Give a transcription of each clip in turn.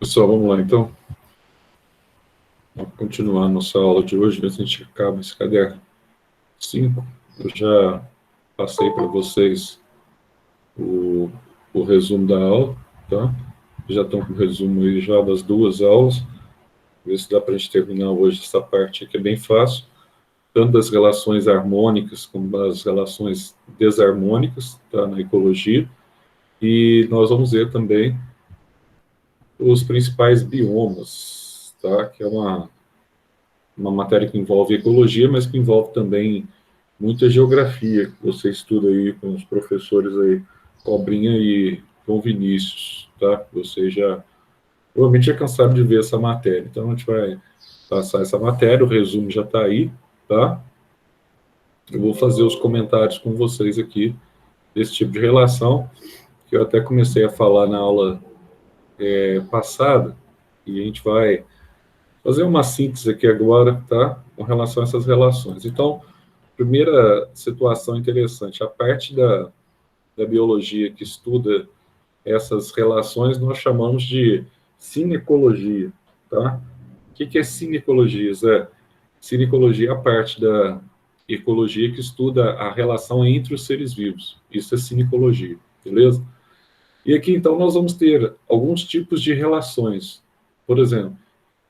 Pessoal, vamos lá então. Vamos continuar nossa aula de hoje, ver se a gente acaba esse caderno 5. Eu já passei para vocês o resumo da aula, tá? Já estão com o resumo aí já das duas aulas. Ver se dá para a gente terminar hoje essa parte aqui, é bem fácil. Tanto das relações harmônicas como das relações desarmônicas, tá? Na ecologia. E nós vamos ver também os principais biomas, tá? Que é uma matéria que envolve ecologia, mas que envolve também muita geografia, que você estuda aí com os professores aí, Cobrinha e João Vinícius, tá? Você já, provavelmente já cansado de ver essa matéria. Então, a gente vai passar essa matéria, o resumo já está aí, tá? Eu vou fazer os comentários com vocês aqui desse tipo de relação, que eu até comecei a falar na aula passada, e a gente vai fazer uma síntese aqui agora, tá? Com relação a essas relações. Então, primeira situação interessante, a parte da biologia que estuda essas relações nós chamamos de cinecologia, tá? O que é cinecologia, Zé? Cinecologia é a parte da ecologia que estuda a relação entre os seres vivos. Isso é cinecologia, beleza? E aqui, então, nós vamos ter alguns tipos de relações. Por exemplo,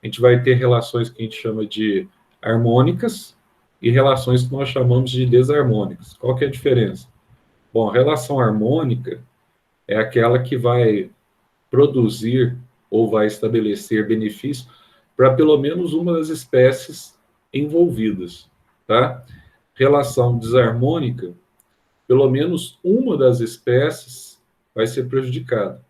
a gente vai ter relações que a gente chama de harmônicas e relações que nós chamamos de desarmônicas. Qual que é a diferença? Bom, a relação harmônica é aquela que vai produzir ou vai estabelecer benefício para pelo menos uma das espécies envolvidas, tá? Relação desarmônica, pelo menos uma das espécies vai ser prejudicada.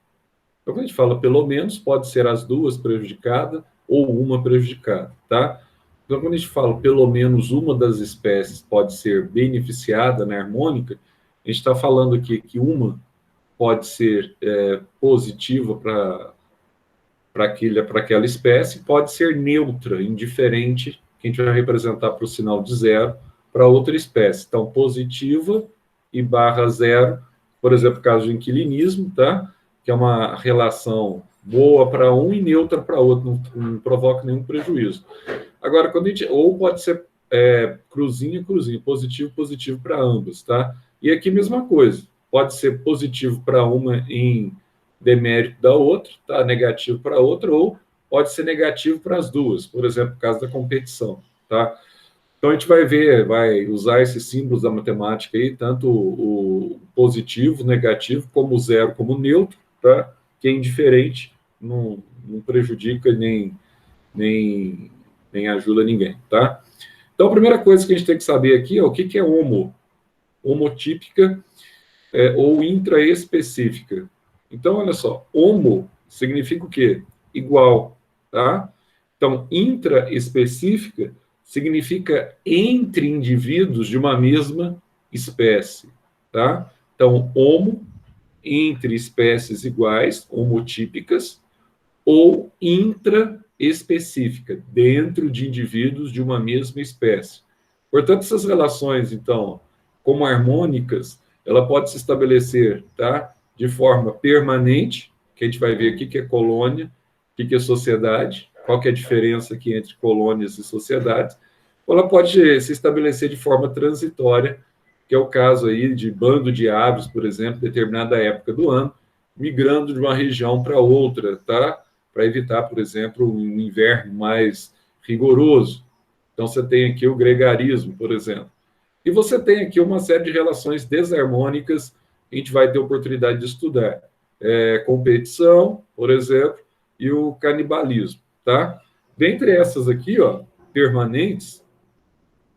Então, quando a gente fala pelo menos, pode ser as duas prejudicadas ou uma prejudicada, tá? Então, quando a gente fala pelo menos uma das espécies pode ser beneficiada na harmônica, a gente está falando aqui que uma pode ser positiva para aquela espécie, pode ser neutra, indiferente, que a gente vai representar para o sinal de zero, para outra espécie. Então, positiva e barra zero, por exemplo, caso de inquilinismo, tá? Que é uma relação boa para um e neutra para outro, não provoca nenhum prejuízo. Agora, quando a gente, ou pode ser cruzinho, positivo, positivo para ambas, tá? E aqui, mesma coisa, pode ser positivo para uma em demérito da outra, tá? Negativo para a outra, ou pode ser negativo para as duas, por exemplo, no caso da competição, tá? Então, a gente vai ver, vai usar esses símbolos da matemática aí, tanto o positivo, negativo, como o zero, como o neutro, tá? Que é indiferente, não prejudica nem ajuda ninguém, tá? Então, a primeira coisa que a gente tem que saber aqui é o que é homotípica ou intraespecífica. Então, olha só, homo significa o quê? Igual, tá? Então, intraespecífica significa entre indivíduos de uma mesma espécie, tá? Então, homo, entre espécies iguais, homotípicas, ou intraespecífica, dentro de indivíduos de uma mesma espécie. Portanto, essas relações, então, como harmônicas, ela pode se estabelecer, tá, de forma permanente, que a gente vai ver aqui que é colônia, o que é sociedade, qual que é a diferença aqui entre colônias e sociedades, ou ela pode se estabelecer de forma transitória, que é o caso aí de bando de aves, por exemplo, em determinada época do ano, migrando de uma região para outra, tá? Para evitar, por exemplo, um inverno mais rigoroso. Então, você tem aqui o gregarismo, por exemplo. E você tem aqui uma série de relações desarmônicas que a gente vai ter oportunidade de estudar. Competição, por exemplo, e o canibalismo, tá? Dentre essas aqui, ó, permanentes,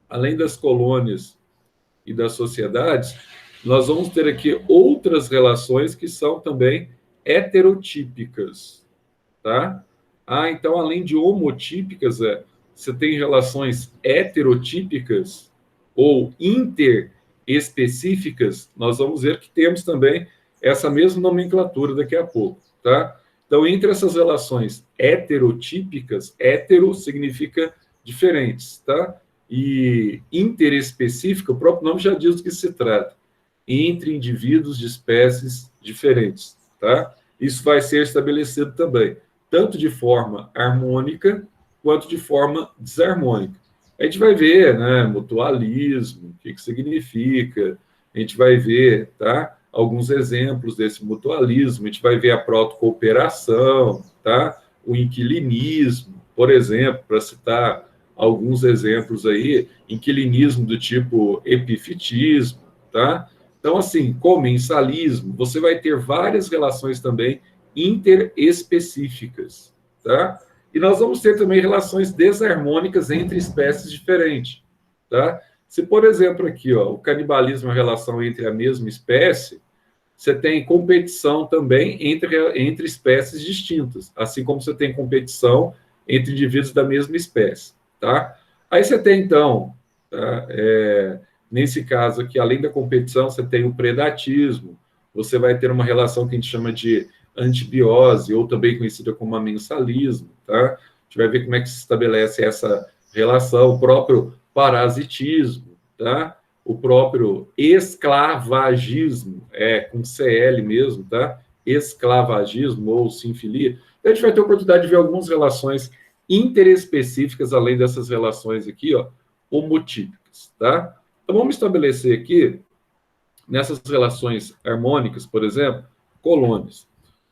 além das colônias e das sociedades, nós vamos ter aqui outras relações que são também heterotípicas, tá? Então, além de homotípicas, você tem relações heterotípicas ou interespecíficas, nós vamos ver que temos também essa mesma nomenclatura daqui a pouco, tá? Então, entre essas relações heterotípicas, hetero significa diferentes, tá? E interespecífica, o próprio nome já diz do que se trata, entre indivíduos de espécies diferentes, tá? Isso vai ser estabelecido também. tanto de forma harmônica quanto de forma desarmônica. A gente vai ver, né, mutualismo, o que significa, a gente vai ver, tá, alguns exemplos desse mutualismo, a gente vai ver a protocooperação, tá, o inquilinismo, por exemplo, para citar alguns exemplos aí, inquilinismo do tipo epifitismo, tá? Então, assim, comensalismo, você vai ter várias relações também interespecíficas, tá? E nós vamos ter também relações desarmônicas entre espécies diferentes, tá? Se, por exemplo, aqui, ó, o canibalismo é uma relação entre a mesma espécie, você tem competição também entre espécies distintas, assim como você tem competição entre indivíduos da mesma espécie, tá? Aí você tem, então, tá? Nesse caso aqui, além da competição, você tem o predatismo, você vai ter uma relação que a gente chama de antibiose, ou também conhecida como amensalismo, tá? A gente vai ver como é que se estabelece essa relação, o próprio parasitismo, tá? O próprio esclavagismo, com CL mesmo, tá? Esclavagismo ou sinfilia. Então, a gente vai ter a oportunidade de ver algumas relações interespecíficas, além dessas relações aqui, ó, homotípicas, tá? Então, vamos estabelecer aqui, nessas relações harmônicas, por exemplo, colônias.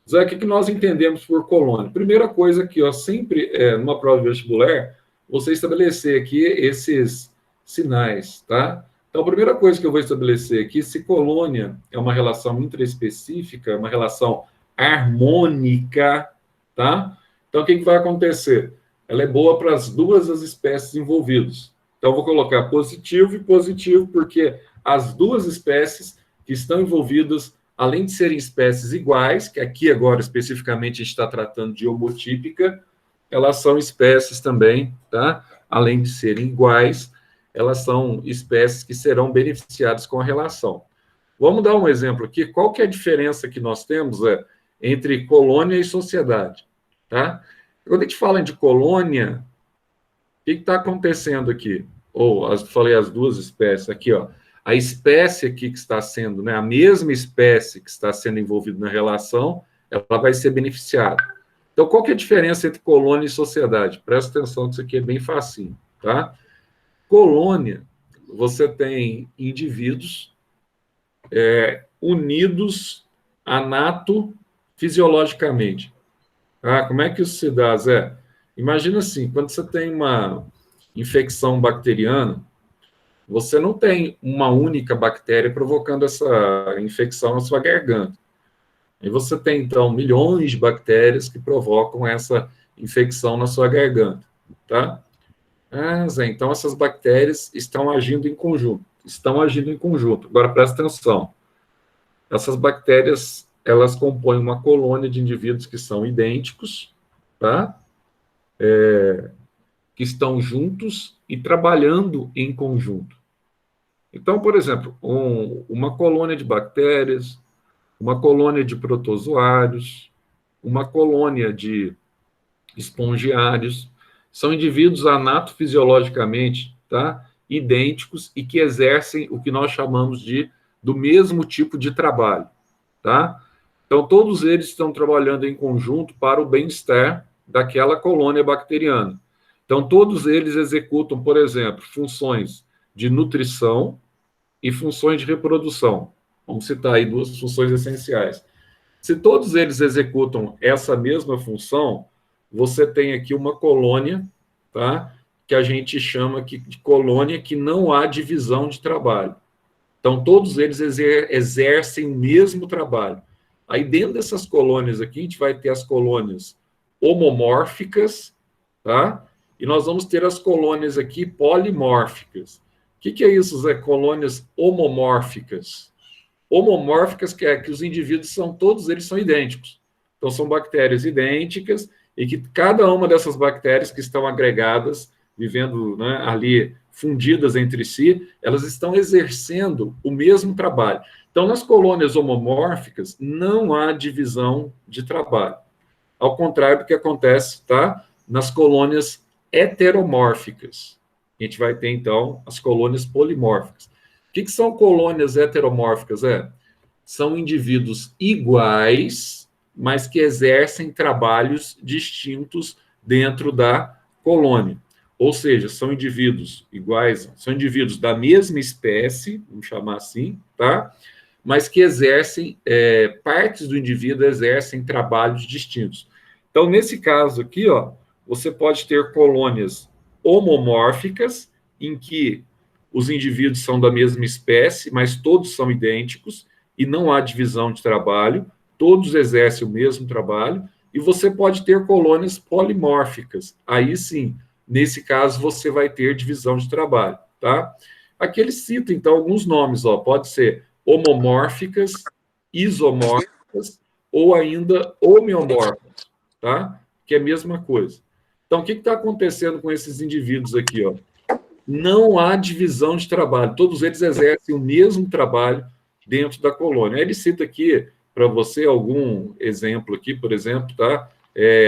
Zé, o que nós entendemos por colônia? Primeira coisa que, ó, sempre, numa prova de vestibular, você estabelecer aqui esses sinais, tá? Então, a primeira coisa que eu vou estabelecer aqui, se colônia é uma relação intraespecífica, uma relação harmônica, tá? Então, o que vai acontecer? Ela é boa para as duas as espécies envolvidas. Então, eu vou colocar positivo e positivo, porque as duas espécies que estão envolvidas, além de serem espécies iguais, que aqui agora especificamente a gente está tratando de homotípica, elas são espécies também, tá? Além de serem iguais, elas são espécies que serão beneficiadas com a relação. Vamos dar um exemplo aqui. Qual que é a diferença que nós temos entre colônia e sociedade? Tá? Quando a gente fala de colônia, o que está acontecendo aqui? Falei as duas espécies aqui, ó. A espécie aqui que está sendo, né, a mesma espécie que está sendo envolvida na relação, ela vai ser beneficiada. Então, qual que é a diferença entre colônia e sociedade? Presta atenção que isso aqui é bem facinho, tá? Colônia, você tem indivíduos unidos anato-fisiologicamente. Como é que isso se dá, Zé? Imagina assim, quando você tem uma infecção bacteriana, você não tem uma única bactéria provocando essa infecção na sua garganta. E você tem, então, milhões de bactérias que provocam essa infecção na sua garganta, tá? Zé, então essas bactérias estão agindo em conjunto. Estão agindo em conjunto. Agora, presta atenção. Essas bactérias, elas compõem uma colônia de indivíduos que são idênticos, tá? Que estão juntos e trabalhando em conjunto. Então, por exemplo, uma colônia de bactérias, uma colônia de protozoários, uma colônia de espongiários, são indivíduos anatofisiologicamente, tá, idênticos e que exercem o que nós chamamos do mesmo tipo de trabalho, tá? Então, todos eles estão trabalhando em conjunto para o bem-estar daquela colônia bacteriana. Então, todos eles executam, por exemplo, funções de nutrição e funções de reprodução. Vamos citar aí duas funções essenciais. Se todos eles executam essa mesma função, você tem aqui uma colônia, tá? Que a gente chama de colônia que não há divisão de trabalho. Então, todos eles exercem o mesmo trabalho. Aí, dentro dessas colônias aqui, a gente vai ter as colônias homomórficas, tá? E nós vamos ter as colônias aqui polimórficas. O que é isso, Zé? Colônias homomórficas. Homomórficas que os indivíduos todos eles são idênticos. Então, são bactérias idênticas e que cada uma dessas bactérias que estão agregadas, vivendo, né, ali fundidas entre si, elas estão exercendo o mesmo trabalho. Então, nas colônias homomórficas, não há divisão de trabalho. Ao contrário do que acontece, tá, nas colônias heteromórficas. A gente vai ter, então, as colônias polimórficas. O que são colônias heteromórficas? São indivíduos iguais, mas que exercem trabalhos distintos dentro da colônia. Ou seja, são indivíduos iguais, são indivíduos da mesma espécie, vamos chamar assim, tá? Mas que exercem, partes do indivíduo exercem trabalhos distintos. Então, nesse caso aqui, ó, você pode ter colônias homomórficas, em que os indivíduos são da mesma espécie, mas todos são idênticos, e não há divisão de trabalho, todos exercem o mesmo trabalho, e você pode ter colônias polimórficas. Aí sim, nesse caso, você vai ter divisão de trabalho, tá? Aqui ele cita, então, alguns nomes, ó, pode ser homomórficas, isomórficas, ou ainda homeomórficas, tá? Que é a mesma coisa. Então, o que está acontecendo com esses indivíduos aqui, ó? Não há divisão de trabalho, todos eles exercem o mesmo trabalho dentro da colônia. Aí ele cita aqui para você algum exemplo aqui, por exemplo, tá?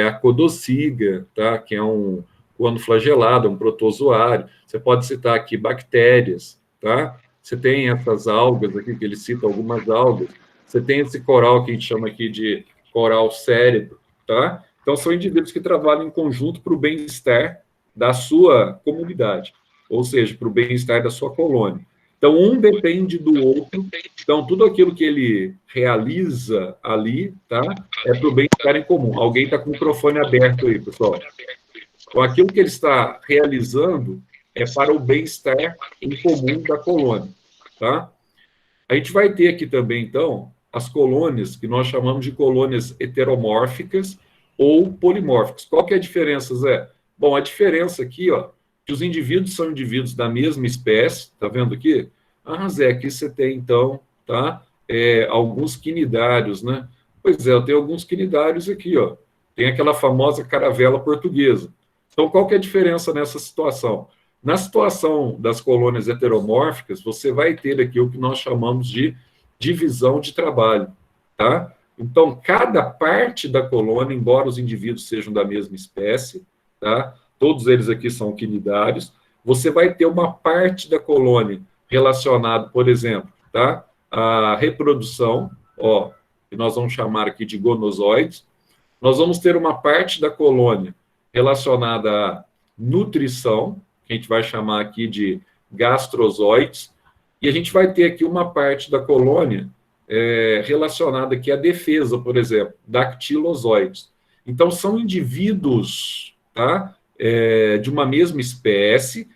A codociga, tá? Que é um coano flagelado, um protozoário. Você pode citar aqui bactérias, tá? Você tem essas algas aqui, que ele cita algumas algas. Você tem esse coral que a gente chama aqui de coral cérebro, tá? Então, são indivíduos que trabalham em conjunto para o bem-estar da sua comunidade, ou seja, para o bem-estar da sua colônia. Então, um depende do outro. Então, tudo aquilo que ele realiza ali, tá? É para o bem-estar em comum. Alguém está com o microfone aberto aí, pessoal. Então, aquilo que ele está realizando é para o bem-estar em comum da colônia, tá? A gente vai ter aqui também, então, as colônias que nós chamamos de colônias heteromórficas ou polimórficas. Qual que é a diferença, Zé? Bom, a diferença aqui, ó, que os indivíduos são indivíduos da mesma espécie, tá vendo aqui? Ah, Zé, aqui você tem, então, tá? Alguns quinidários, né? Pois é, eu tenho alguns quinidários aqui, ó. Tem aquela famosa caravela portuguesa. Então, qual que é a diferença nessa situação? Na situação das colônias heteromórficas, você vai ter aqui o que nós chamamos de divisão de trabalho, tá? Então, cada parte da colônia, embora os indivíduos sejam da mesma espécie, tá? Todos eles aqui são quinidários, você vai ter uma parte da colônia relacionada, por exemplo, tá? À reprodução, ó, que nós vamos chamar aqui de gonozoides. Nós vamos ter uma parte da colônia relacionada à nutrição, que a gente vai chamar aqui de gastrozoides, e a gente vai ter aqui uma parte da colônia relacionada aqui à defesa, por exemplo, dactilozoides. Então, são indivíduos, tá? De uma mesma espécie,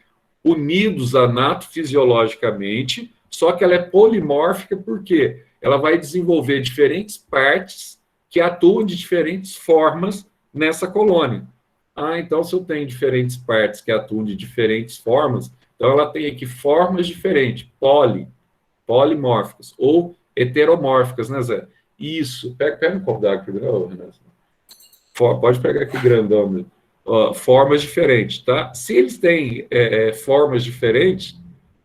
unidos anatofisiologicamente, só que ela é polimórfica porque ela vai desenvolver diferentes partes que atuam de diferentes formas nessa colônia. Ah, então se eu tenho diferentes partes que atuam de diferentes formas, então ela tem aqui formas diferentes, polimórficas, ou heteromórficas, né, Zé? Isso, pega um copo d'água aqui, Renato. Pode pegar aqui grandão mesmo. Formas diferentes, tá? Se eles têm formas diferentes,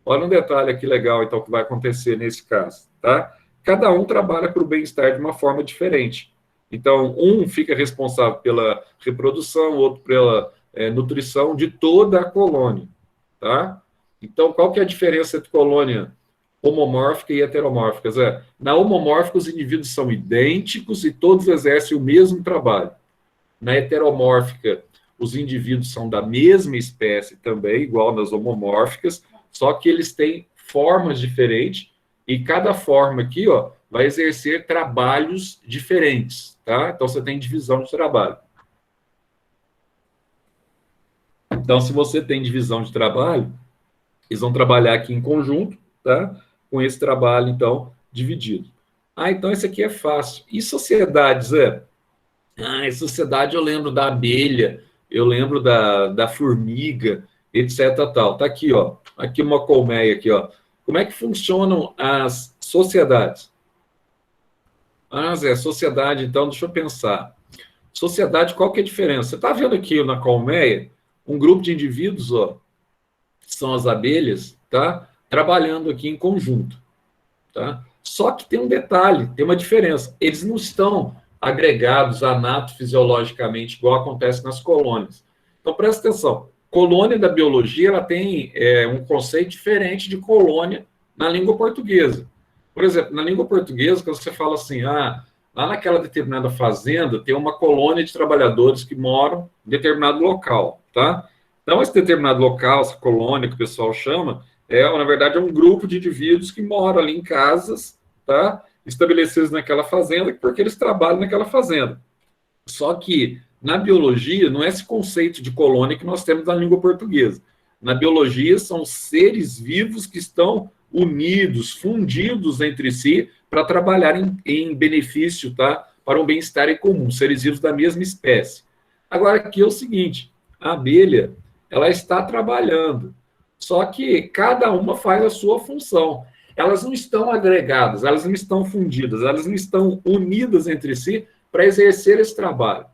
olha um detalhe aqui legal, então, que vai acontecer nesse caso, tá? Cada um trabalha para o bem-estar de uma forma diferente. Então, um fica responsável pela reprodução, outro pela nutrição de toda a colônia, tá? Então, qual que é a diferença entre colônia homomórfica e heteromórfica, Zé? Na homomórfica, os indivíduos são idênticos e todos exercem o mesmo trabalho. Na heteromórfica, os indivíduos são da mesma espécie também, igual nas homomórficas, só que eles têm formas diferentes e cada forma aqui, ó, vai exercer trabalhos diferentes, tá? Então, você tem divisão de trabalho. Então, se você tem divisão de trabalho, eles vão trabalhar aqui em conjunto, tá? Com esse trabalho, então, dividido. Ah, então esse aqui é fácil. E sociedades, Zé? Ah, em sociedade eu lembro da abelha, eu lembro da formiga, etc. Tal. Tá aqui, ó. Aqui uma colmeia aqui, ó. Como é que funcionam as sociedades? Ah, Zé, sociedade, então, deixa eu pensar. Sociedade, qual que é a diferença? Você está vendo aqui na colmeia um grupo de indivíduos, ó, que são as abelhas, tá? Trabalhando aqui em conjunto, tá? Só que tem um detalhe, tem uma diferença. Eles não estão agregados anatofisiologicamente, igual acontece nas colônias. Então, presta atenção. Colônia da biologia, ela tem um conceito diferente de colônia na língua portuguesa. Por exemplo, na língua portuguesa, quando você fala assim, a lá naquela determinada fazenda tem uma colônia de trabalhadores que moram em determinado local, tá? Então, esse determinado local, essa colônia que o pessoal chama, na verdade, é um grupo de indivíduos que moram ali em casas, tá? Estabelecidos naquela fazenda, porque eles trabalham naquela fazenda. Só que, na biologia, não é esse conceito de colônia que nós temos na língua portuguesa. Na biologia, são seres vivos que estão unidos, fundidos entre si, para trabalhar em benefício, tá? Para um bem-estar em comum, seres vivos da mesma espécie. Agora, aqui é o seguinte, a abelha, ela está trabalhando, só que cada uma faz a sua função. Elas não estão agregadas, elas não estão fundidas, elas não estão unidas entre si para exercer esse trabalho.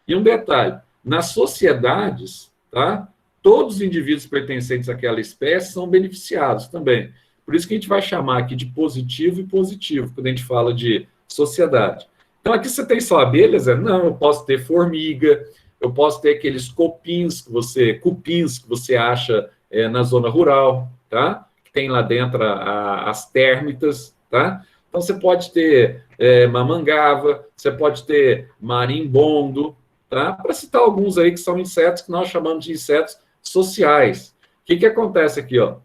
E um detalhe, nas sociedades, tá? Todos os indivíduos pertencentes àquela espécie são beneficiados também. Por isso que a gente vai chamar aqui de positivo e positivo, quando a gente fala de sociedade. Então, aqui você tem só abelhas? Não, eu posso ter formiga, eu posso ter aqueles cupins que você acha na zona rural, tá? Que tem lá dentro as térmitas, tá? Então, você pode ter mamangava, você pode ter marimbondo, tá? Para citar alguns aí que são insetos que nós chamamos de insetos sociais. O que acontece aqui, ó?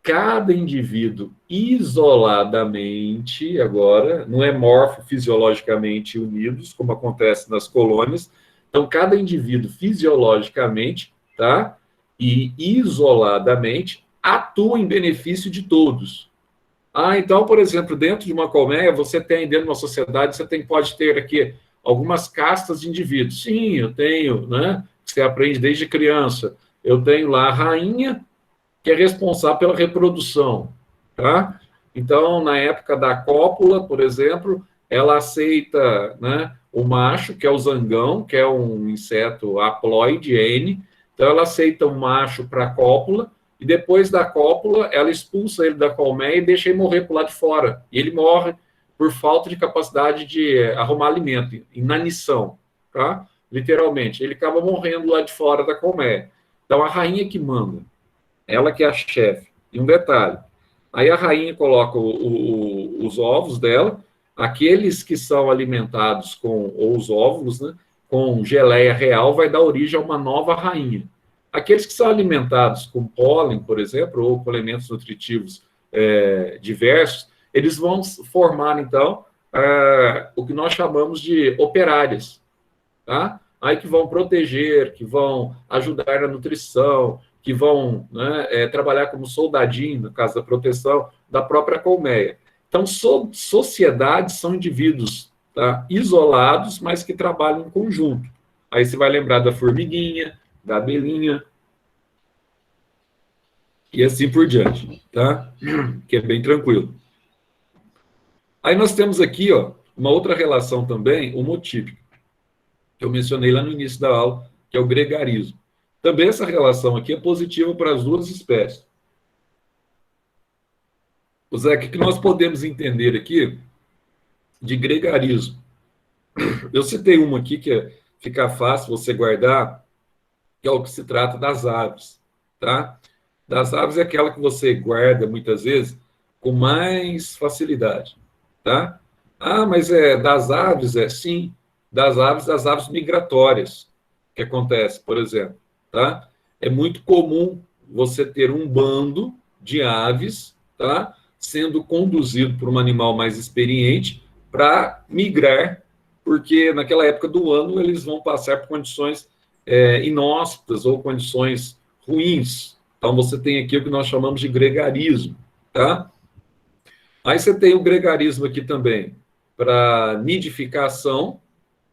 Cada indivíduo isoladamente, agora, não é morfofisiologicamente unidos, como acontece nas colônias. Então, cada indivíduo fisiologicamente, tá? E isoladamente atua em benefício de todos. Então, por exemplo, dentro de uma colmeia, você tem, dentro de uma sociedade, pode ter aqui algumas castas de indivíduos. Sim, eu tenho, né? Você aprende desde criança. Eu tenho lá a rainha, que é responsável pela reprodução, tá? Então, na época da cópula, por exemplo, ela aceita, né, o macho, que é o zangão, que é um inseto haploide, N. Então, ela aceita o macho para a cópula, e depois da cópula, ela expulsa ele da colmeia e deixa ele morrer para o lado de fora. E ele morre por falta de capacidade de arrumar alimento, inanição, tá? Literalmente. Ele acaba morrendo lá de fora da colmeia. Então, a rainha que manda. Ela que é a chefe. E um detalhe, aí a rainha coloca os ovos dela, aqueles que são alimentados ou os óvulos, né, com geleia real, vai dar origem a uma nova rainha. Aqueles que são alimentados com pólen, por exemplo, ou com elementos nutritivos diversos, eles vão formar, então, o que nós chamamos de operárias, tá? Aí que vão proteger, que vão ajudar na nutrição, que vão, né, trabalhar como soldadinho, no caso da proteção da própria colmeia. Então, sociedades são indivíduos, tá, isolados, mas que trabalham em conjunto. Aí você vai lembrar da formiguinha, da abelhinha, e assim por diante, tá? Que é bem tranquilo. Aí nós temos aqui, ó, uma outra relação também, homotípica, que eu mencionei lá no início da aula, que é o gregarismo. Também essa relação aqui é positiva para as duas espécies. Zé, o que nós podemos entender aqui de gregarismo? Eu citei uma aqui que fica fácil você guardar, que é o que se trata das aves, tá? Das aves é aquela que você guarda, muitas vezes, com mais facilidade, tá? Mas das aves, sim, das aves migratórias, que acontece, por exemplo, tá? É muito comum você ter um bando de aves, tá? Sendo conduzido por um animal mais experiente para migrar, porque naquela época do ano eles vão passar por condições inóspitas ou condições ruins. Então você tem aqui o que nós chamamos de gregarismo, tá? Aí você tem o gregarismo aqui também para nidificação,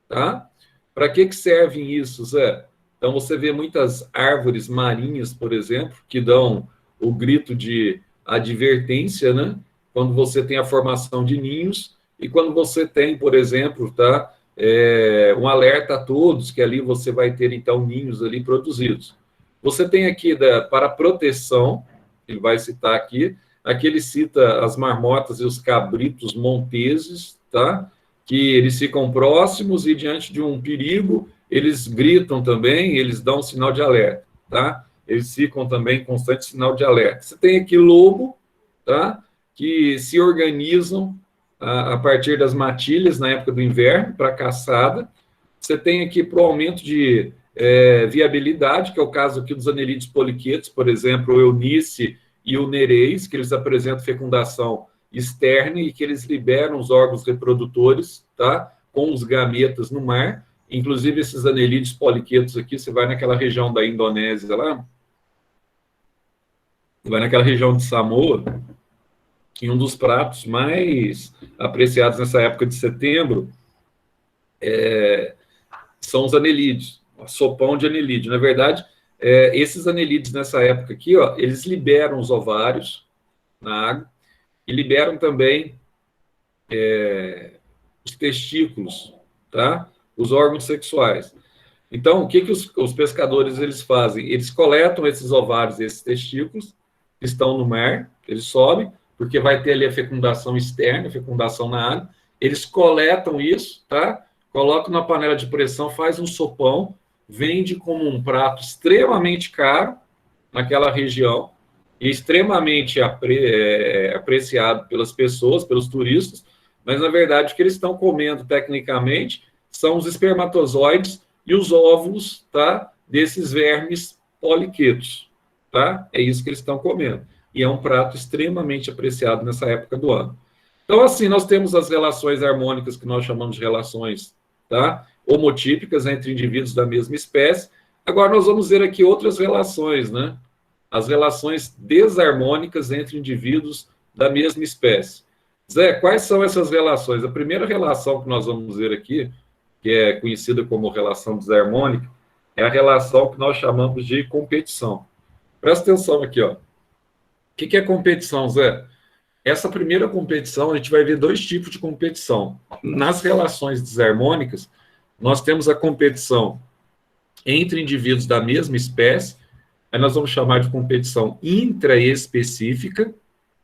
tá? Para que servem isso, Zé? Então, você vê muitas árvores marinhas, por exemplo, que dão o grito de advertência, né? Quando você tem a formação de ninhos e quando você tem, por exemplo, tá? Um alerta a todos que ali você vai ter, então, ninhos ali produzidos. Você tem aqui para proteção, ele vai citar aqui ele cita as marmotas e os cabritos monteses, tá? Que eles ficam próximos e diante de um perigo, eles gritam também, eles dão um sinal de alerta, tá? Eles ficam também em constante sinal de alerta. Você tem aqui lobo, tá? Que se organizam a partir das matilhas na época do inverno para caçada. Você tem aqui para o aumento de viabilidade, que é o caso aqui dos anelídeos poliquetos, por exemplo, o eunice e o nereis, que eles apresentam fecundação externa e que eles liberam os órgãos reprodutores, tá? Com os gametas no mar. Inclusive, esses anelídeos poliquetos aqui, você vai naquela região da Indonésia lá, vai naquela região de Samoa, e um dos pratos mais apreciados nessa época de setembro são os anelídeos, sopão de anelídeo. Na verdade, esses anelídeos nessa época aqui, ó, eles liberam os ovários na água e liberam também os testículos, tá? Os órgãos sexuais. Então, o que os pescadores eles fazem? Eles coletam esses ovários e esses testículos que estão no mar, eles sobem, porque vai ter ali a fecundação externa, a fecundação na água. Eles coletam isso, tá? Colocam na panela de pressão, faz um sopão, vende como um prato extremamente caro naquela região e extremamente apreciado pelas pessoas, pelos turistas, mas, na verdade, o que eles estão comendo, tecnicamente, são os espermatozoides e os óvulos, tá? Desses vermes poliquetos, tá? É isso que eles estão comendo. E é um prato extremamente apreciado nessa época do ano. Então, assim, nós temos as relações harmônicas, que nós chamamos de relações, tá? Homotípicas entre indivíduos da mesma espécie. Agora, nós vamos ver aqui outras relações, né? As relações desarmônicas entre indivíduos da mesma espécie. Zé, quais são essas relações? A primeira relação que nós vamos ver aqui, que é conhecida como relação desarmônica, é a relação que nós chamamos de competição. Presta atenção aqui, ó. O que é competição, Zé? Essa primeira competição, a gente vai ver dois tipos de competição. Nas relações desarmônicas, nós temos a competição entre indivíduos da mesma espécie, aí nós vamos chamar de competição intraespecífica. O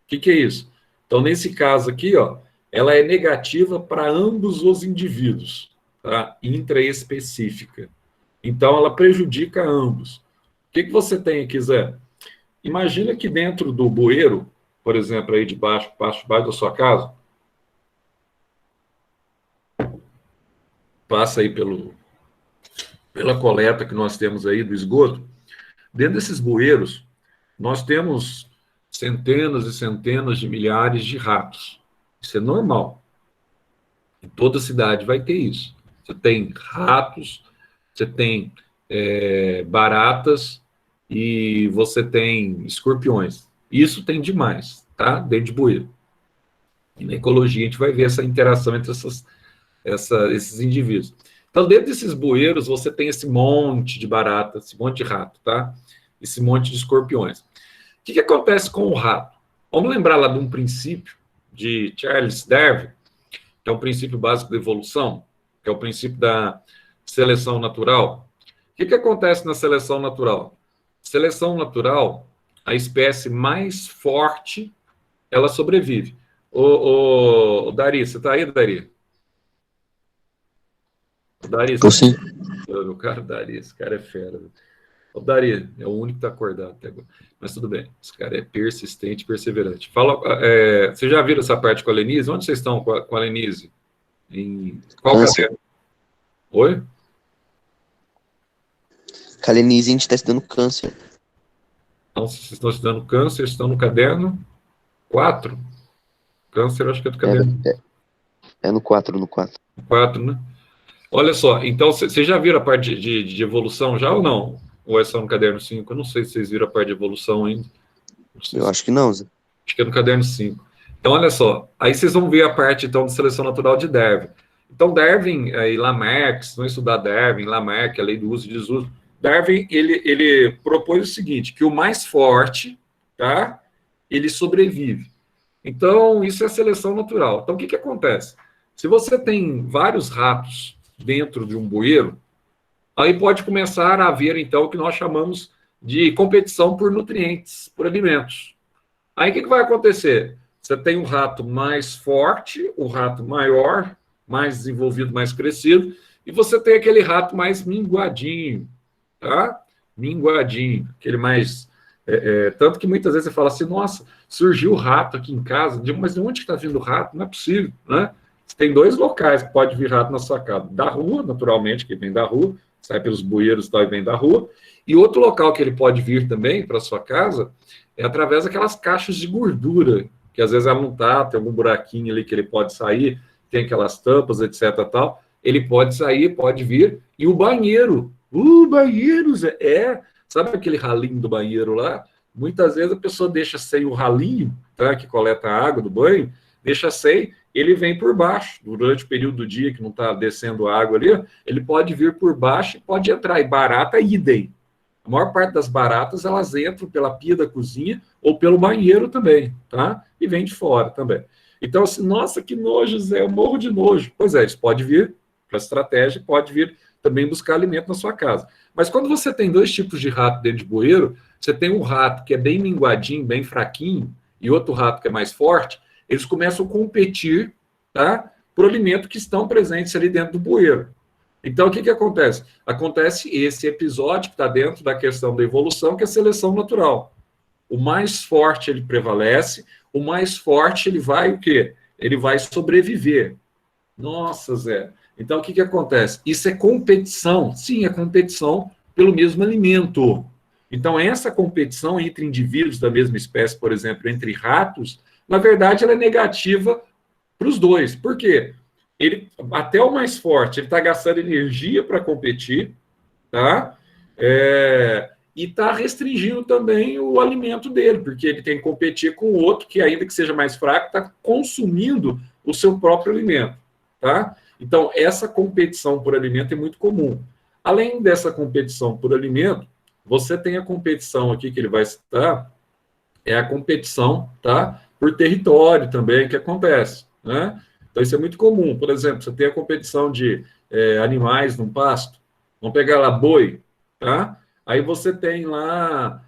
que é isso? Então, nesse caso aqui, ó, ela é negativa para ambos os indivíduos, tá? Intraespecífica. Então, ela prejudica ambos. O que você tem aqui, Zé? Imagina que dentro do bueiro, por exemplo, aí debaixo da sua casa, passa aí pela coleta que nós temos aí do esgoto. Dentro desses bueiros, nós temos centenas e centenas de milhares de ratos. Isso é normal. Em toda cidade vai ter isso. Você tem ratos, você tem baratas e você tem escorpiões. Isso tem demais, tá? Dentro de bueiro. E na ecologia a gente vai ver essa interação entre esses indivíduos. Então, dentro desses bueiros, você tem esse monte de baratas, esse monte de rato, tá? Esse monte de escorpiões. O que acontece com o rato? Vamos lembrar lá de um princípio de Charles Darwin, que é um princípio básico da evolução, que é o princípio da seleção natural. O que acontece na seleção natural? Seleção natural, a espécie mais forte, ela sobrevive. Ô, Dari, você está aí, Dari? Dari, Tô sim. Meu cara, Dari, esse cara é fera. O Dari é o único que está acordado até agora. Mas tudo bem, esse cara é persistente, perseverante. Fala, vocês já viram essa parte com a Lenise? Onde vocês estão com a Lenise? Em qual caderno? Oi? Com a Lenise a gente está estudando câncer. Então, se vocês estão estudando câncer, estão no caderno 4. Câncer, acho que é do caderno. É no 4, no 4. 4, né? Olha só, então, vocês já viram a parte de evolução já ou não? Ou é só no caderno 5? Eu não sei se vocês viram a parte de evolução ainda. Eu acho que não, Zé. Acho que é no caderno 5. Então, olha só, aí vocês vão ver a parte, então, de seleção natural de Darwin. Então, Darwin e Lamarck, se não estudar Darwin, Lamarck, a lei do uso e desuso, Darwin, ele propôs o seguinte, que o mais forte, tá, ele sobrevive. Então, isso é seleção natural. Então, o que acontece? Se você tem vários ratos dentro de um bueiro, aí pode começar a haver, então, o que nós chamamos de competição por nutrientes, por alimentos. Aí, o que vai acontecer? Você tem um rato mais forte, o rato maior, mais desenvolvido, mais crescido, e você tem aquele rato mais minguadinho, tá? Minguadinho, aquele mais Tanto que muitas vezes você fala assim, nossa, surgiu rato aqui em casa. Digo, mas de onde está vindo rato? Não é possível, né? Você tem dois locais que pode vir rato na sua casa. Da rua, naturalmente, que vem da rua, sai pelos bueiros e tal, e vem da rua. E outro local que ele pode vir também para sua casa é através daquelas caixas de gordura, que às vezes ela não tá, tem algum buraquinho ali que ele pode sair, tem aquelas tampas, etc. tal. Ele pode sair, pode vir. E o banheiro. Banheiro, Zé. Sabe aquele ralinho do banheiro lá? Muitas vezes a pessoa deixa sem o ralinho, tá, que coleta a água do banho, deixa sem, ele vem por baixo. Durante o período do dia que não está descendo água ali, ele pode vir por baixo e pode entrar. E barata, idem. A maior parte das baratas, elas entram pela pia da cozinha ou pelo banheiro também, tá? E vem de fora também. Então, assim, nossa, que nojo, Zé, eu morro de nojo. Pois é, isso pode vir para estratégia, pode vir também buscar alimento na sua casa. Mas quando você tem dois tipos de rato dentro de bueiro, você tem um rato que é bem minguadinho, bem fraquinho, e outro rato que é mais forte, eles começam a competir, tá, por alimento que estão presentes ali dentro do bueiro. Então, o que acontece? Acontece esse episódio que está dentro da questão da evolução, que é a seleção natural. O mais forte, ele prevalece, o mais forte, ele vai o quê? Ele vai sobreviver. Nossa, Zé. Então, o que acontece? Isso é competição. Sim, é competição pelo mesmo alimento. Então, essa competição entre indivíduos da mesma espécie, por exemplo, entre ratos, na verdade, ela é negativa para os dois. Por quê? Até o mais forte, ele está gastando energia para competir, tá? E está restringindo também o alimento dele, porque ele tem que competir com o outro que, ainda que seja mais fraco, está consumindo o seu próprio alimento, tá? Então, essa competição por alimento é muito comum. Além dessa competição por alimento, você tem a competição aqui que ele vai citar, é a competição, tá, por território também que acontece, né? Então, isso é muito comum. Por exemplo, você tem a competição de animais num pasto. Vamos pegar lá boi, tá? Aí você tem lá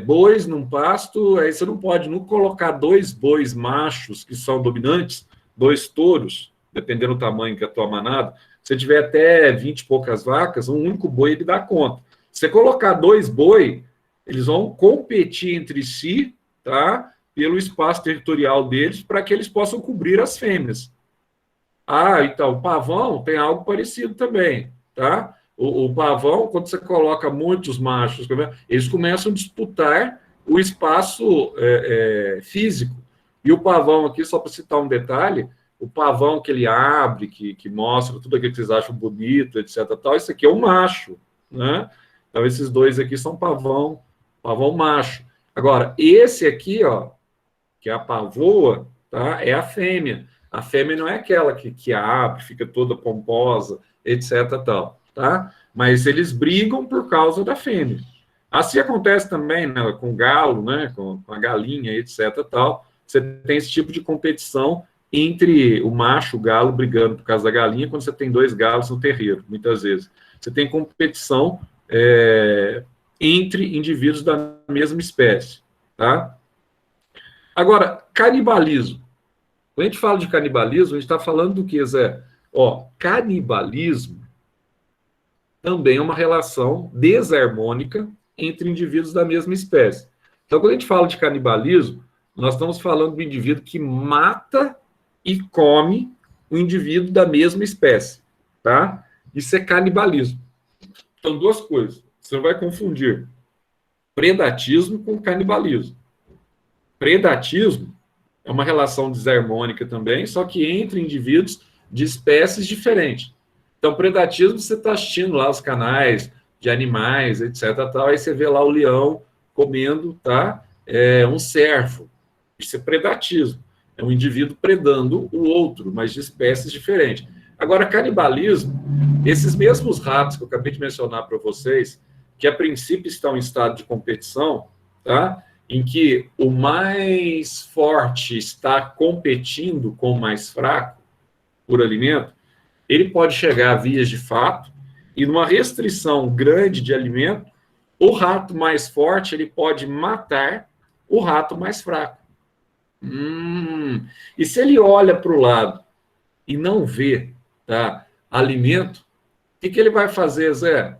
bois num pasto, aí você não pode não colocar dois bois machos que são dominantes, dois touros, dependendo do tamanho que é a tua manada. Se tiver até 20 e poucas vacas, um único boi ele dá conta. Se você colocar dois boi, eles vão competir entre si, tá? Pelo espaço territorial deles, para que eles possam cobrir as fêmeas. Então, o pavão tem algo parecido também, tá? O pavão, quando você coloca muitos machos, eles começam a disputar o espaço físico. E o pavão aqui, só para citar um detalhe, o pavão que ele abre, que mostra tudo aquilo que vocês acham bonito, etc. Tal, isso aqui é um macho, né? Então, esses dois aqui são pavão macho. Agora, esse aqui, ó, que é a pavoa, tá? É a fêmea. A fêmea não é aquela que abre, fica toda pomposa, etc. tal, tá? Mas eles brigam por causa da fêmea. Assim acontece também, né, com o galo, né, com a galinha, etc. tal. Você tem esse tipo de competição entre o macho, o galo, brigando por causa da galinha, quando você tem dois galos no terreiro, muitas vezes. Você tem competição entre indivíduos da mesma espécie, tá? Agora, canibalismo. Quando a gente fala de canibalismo, a gente está falando do que, Zé? Canibalismo também é uma relação desarmônica entre indivíduos da mesma espécie. Então, quando a gente fala de canibalismo, nós estamos falando do indivíduo que mata e come o indivíduo da mesma espécie, tá? Isso é canibalismo. Então, duas coisas. Você não vai confundir predatismo com canibalismo. Predatismo é uma relação desarmônica também, só que entre indivíduos de espécies diferentes. Então, predatismo, você está assistindo lá os canais de animais, etc. Tal, aí você vê lá o leão comendo, tá? Um cervo. Isso é predatismo. É um indivíduo predando o outro, mas de espécies diferentes. Agora, canibalismo, esses mesmos ratos que eu acabei de mencionar para vocês, que a princípio estão em estado de competição, tá? Em que o mais forte está competindo com o mais fraco por alimento, ele pode chegar a vias de fato, e numa restrição grande de alimento, o rato mais forte ele pode matar o rato mais fraco. E se ele olha para o lado e não vê, tá, alimento, o que ele vai fazer, Zé?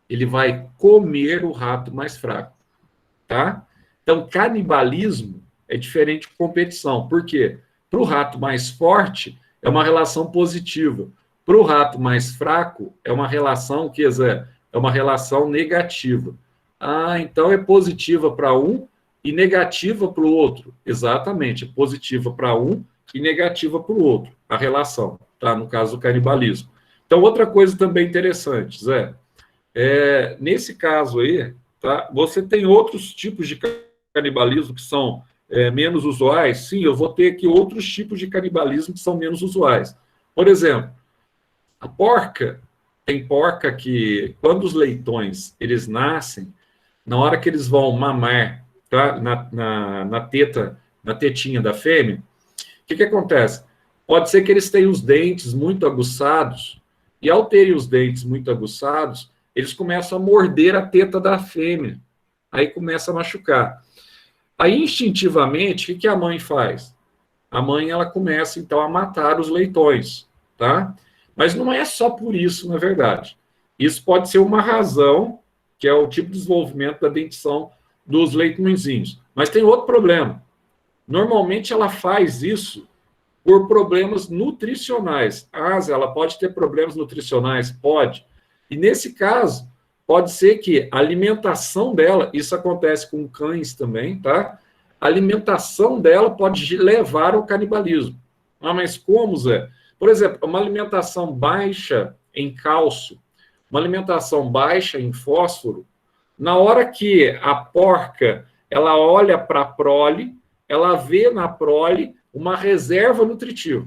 Ele vai comer o rato mais fraco, tá? Então, canibalismo é diferente de competição. Por quê? Para o rato mais forte, é uma relação positiva. Para o rato mais fraco, é uma relação que é uma relação negativa. Ah, então é positiva para um e negativa para o outro. Exatamente, é positiva para um e negativa para o outro, a relação, tá? No caso do canibalismo. Então, outra coisa também interessante, Zé, nesse caso aí, tá? Você tem outros tipos de canibalismo que são menos usuais? Sim, eu vou ter aqui outros tipos de canibalismo que são menos usuais. Por exemplo, a porca, tem porca que, quando os leitões eles nascem, na hora que eles vão mamar, tá? Na tetinha da fêmea, o que acontece? Pode ser que eles tenham os dentes muito aguçados, e ao terem os dentes muito aguçados, eles começam a morder a teta da fêmea. Aí começa a machucar. Aí, instintivamente, o que a mãe faz? A mãe, ela começa, então, a matar os leitões, tá? Mas não é só por isso, na verdade. Isso pode ser uma razão, que é o tipo de desenvolvimento da dentição dos leitõezinhos. Mas tem outro problema. Normalmente, ela faz isso por problemas nutricionais. Ah, ela pode ter problemas nutricionais? Pode. E nesse caso, pode ser que a alimentação dela, isso acontece com cães também, tá? A alimentação dela pode levar ao canibalismo. Ah, mas como, Zé? Por exemplo, uma alimentação baixa em cálcio, uma alimentação baixa em fósforo, na hora que a porca ela olha para a prole, ela vê na prole uma reserva nutritiva.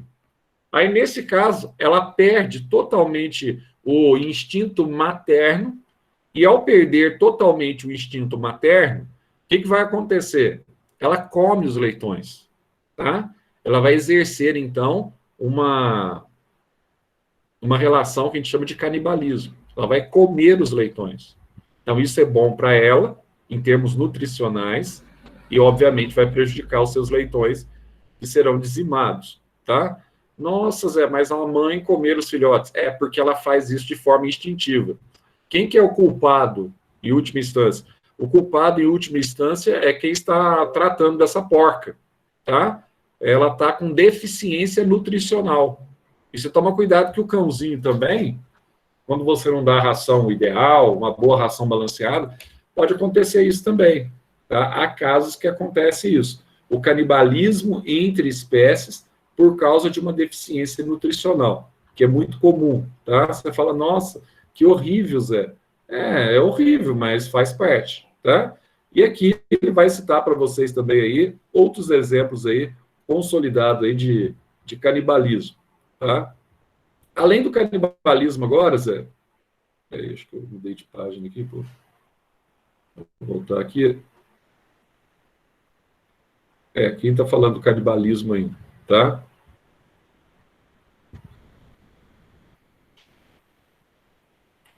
Aí, nesse caso, ela perde totalmente o instinto materno, e ao perder totalmente o instinto materno, o que vai acontecer? Ela come os leitões, tá? Ela vai exercer, então, uma relação que a gente chama de canibalismo. Ela vai comer os leitões. Então, isso é bom para ela, em termos nutricionais, e, obviamente, vai prejudicar os seus leitões, que serão dizimados, tá? Nossa, Zé, mas a mãe comer os filhotes. É porque ela faz isso de forma instintiva. Quem que é o culpado, em última instância? O culpado, em última instância, é quem está tratando dessa porca, tá? Ela está com deficiência nutricional. E você toma cuidado que o cãozinho também, quando você não dá a ração ideal, uma boa ração balanceada, pode acontecer isso também, tá? Há casos que acontece isso. O canibalismo entre espécies por causa de uma deficiência nutricional, que é muito comum, tá? Você fala, nossa, que horrível, Zé. É horrível, mas faz parte, tá? E aqui ele vai citar para vocês também aí outros exemplos aí consolidados aí de canibalismo, tá? Além do canibalismo agora, Zé, acho que eu mudei de página aqui, pô. Vou voltar aqui. Quem está falando do canibalismo aí, tá?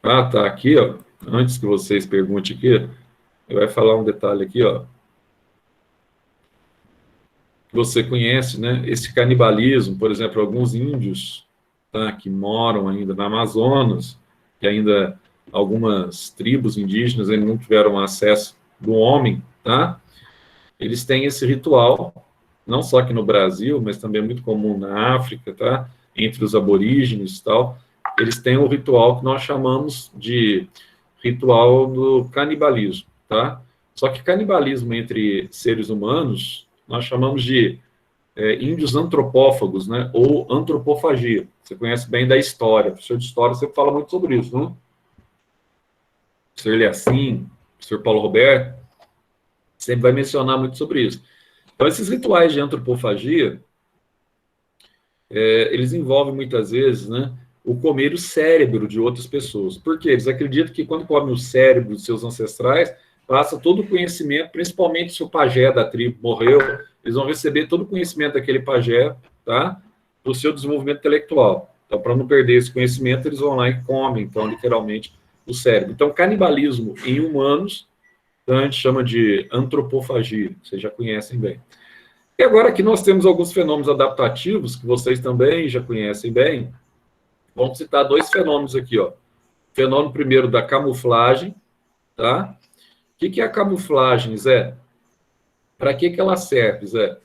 Ah, tá, aqui, ó. Antes que vocês perguntem aqui, eu vou falar um detalhe aqui, ó. Você conhece, né? Esse canibalismo, por exemplo, alguns índios, tá, que moram ainda na Amazonas, que ainda algumas tribos indígenas ainda não tiveram acesso do homem, tá? Eles têm esse ritual, não só aqui no Brasil, mas também é muito comum na África, tá? Entre os aborígenes e tal, eles têm um ritual que nós chamamos de ritual do canibalismo, tá? Só que canibalismo entre seres humanos, nós chamamos de índios antropófagos, né? Ou antropofagia. Você conhece bem da história. O professor de história sempre fala muito sobre isso, né? O professor Eliassim, o professor Paulo Roberto, sempre vai mencionar muito sobre isso. Então, esses rituais de antropofagia, eles envolvem muitas vezes, né, o comer o cérebro de outras pessoas. Por quê? Eles acreditam que quando comem o cérebro dos seus ancestrais, passa todo o conhecimento, principalmente se o pajé da tribo morreu, eles vão receber todo o conhecimento daquele pajé, tá? Do seu desenvolvimento intelectual. Então, para não perder esse conhecimento, eles vão lá e comem, então, literalmente, o cérebro. Então, canibalismo em humanos, então, a gente chama de antropofagia, vocês já conhecem bem. E agora aqui nós temos alguns fenômenos adaptativos, que vocês também já conhecem bem. Vamos citar dois fenômenos aqui, ó. Fenômeno primeiro da camuflagem, tá? O que é a camuflagem, Zé? Para que ela serve, Zé?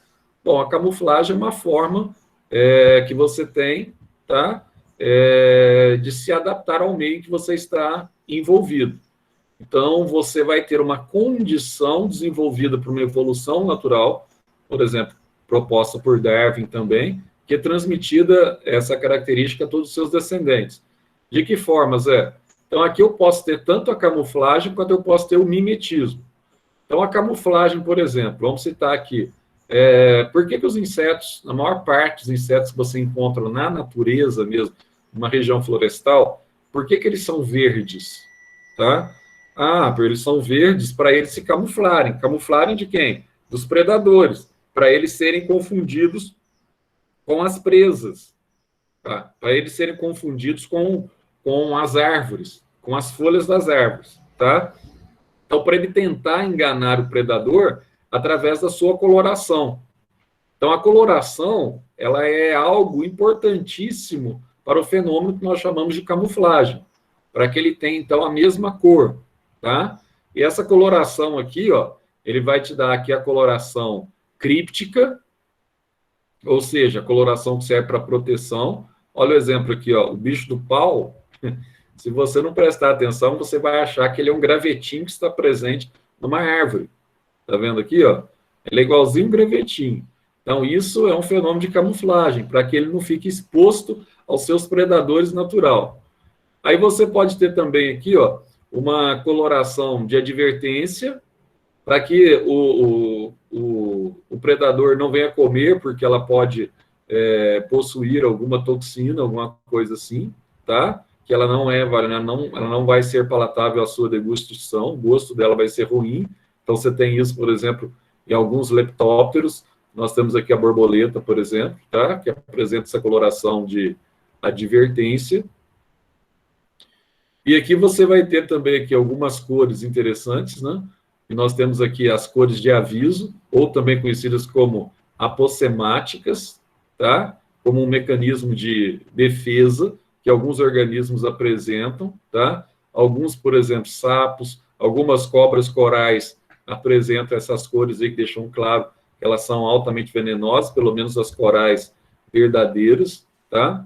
Bom, a camuflagem é uma forma que você tem, tá? De se adaptar ao meio que você está envolvido. Então, você vai ter uma condição desenvolvida por uma evolução natural, por exemplo, proposta por Darwin também, que é transmitida essa característica a todos os seus descendentes. De que forma, Zé? Então, aqui eu posso ter tanto a camuflagem quanto eu posso ter o mimetismo. Então, a camuflagem, por exemplo, vamos citar aqui. Por que os insetos, na maior parte dos insetos que você encontra na natureza mesmo, numa região florestal, por que eles são verdes? Tá? Porque eles são verdes para eles se camuflarem. Camuflarem de quem? Dos predadores, para eles serem confundidos com as presas, tá? Para eles serem confundidos com as árvores, com as folhas das árvores, tá? Então, para ele tentar enganar o predador através da sua coloração. Então, a coloração, ela é algo importantíssimo para o fenômeno que nós chamamos de camuflagem, para que ele tenha, então, a mesma cor, tá? E essa coloração aqui, ó, ele vai te dar aqui a coloração críptica, ou seja, a coloração que serve para proteção. Olha o exemplo aqui, ó, o bicho do pau. Se você não prestar atenção, você vai achar que ele é um gravetinho que está presente numa árvore. Tá vendo aqui, ó? Ele é igualzinho um gravetinho. Então, isso é um fenômeno de camuflagem, para que ele não fique exposto aos seus predadores natural. Aí você pode ter também aqui, ó, uma coloração de advertência, para que o predador não venha comer, porque ela pode possuir alguma toxina, alguma coisa assim, tá? Que ela ela não vai ser palatável à sua degustação, o gosto dela vai ser ruim. Então, você tem isso, por exemplo, em alguns leptópteros. Nós temos aqui a borboleta, por exemplo, tá? Que apresenta essa coloração de advertência. E aqui você vai ter também aqui algumas cores interessantes, né? E nós temos aqui as cores de aviso, ou também conhecidas como apossemáticas, tá? Como um mecanismo de defesa que alguns organismos apresentam, tá? Alguns, por exemplo, sapos, algumas cobras corais apresentam essas cores aí que deixam claro que elas são altamente venenosas, pelo menos as corais verdadeiras, tá?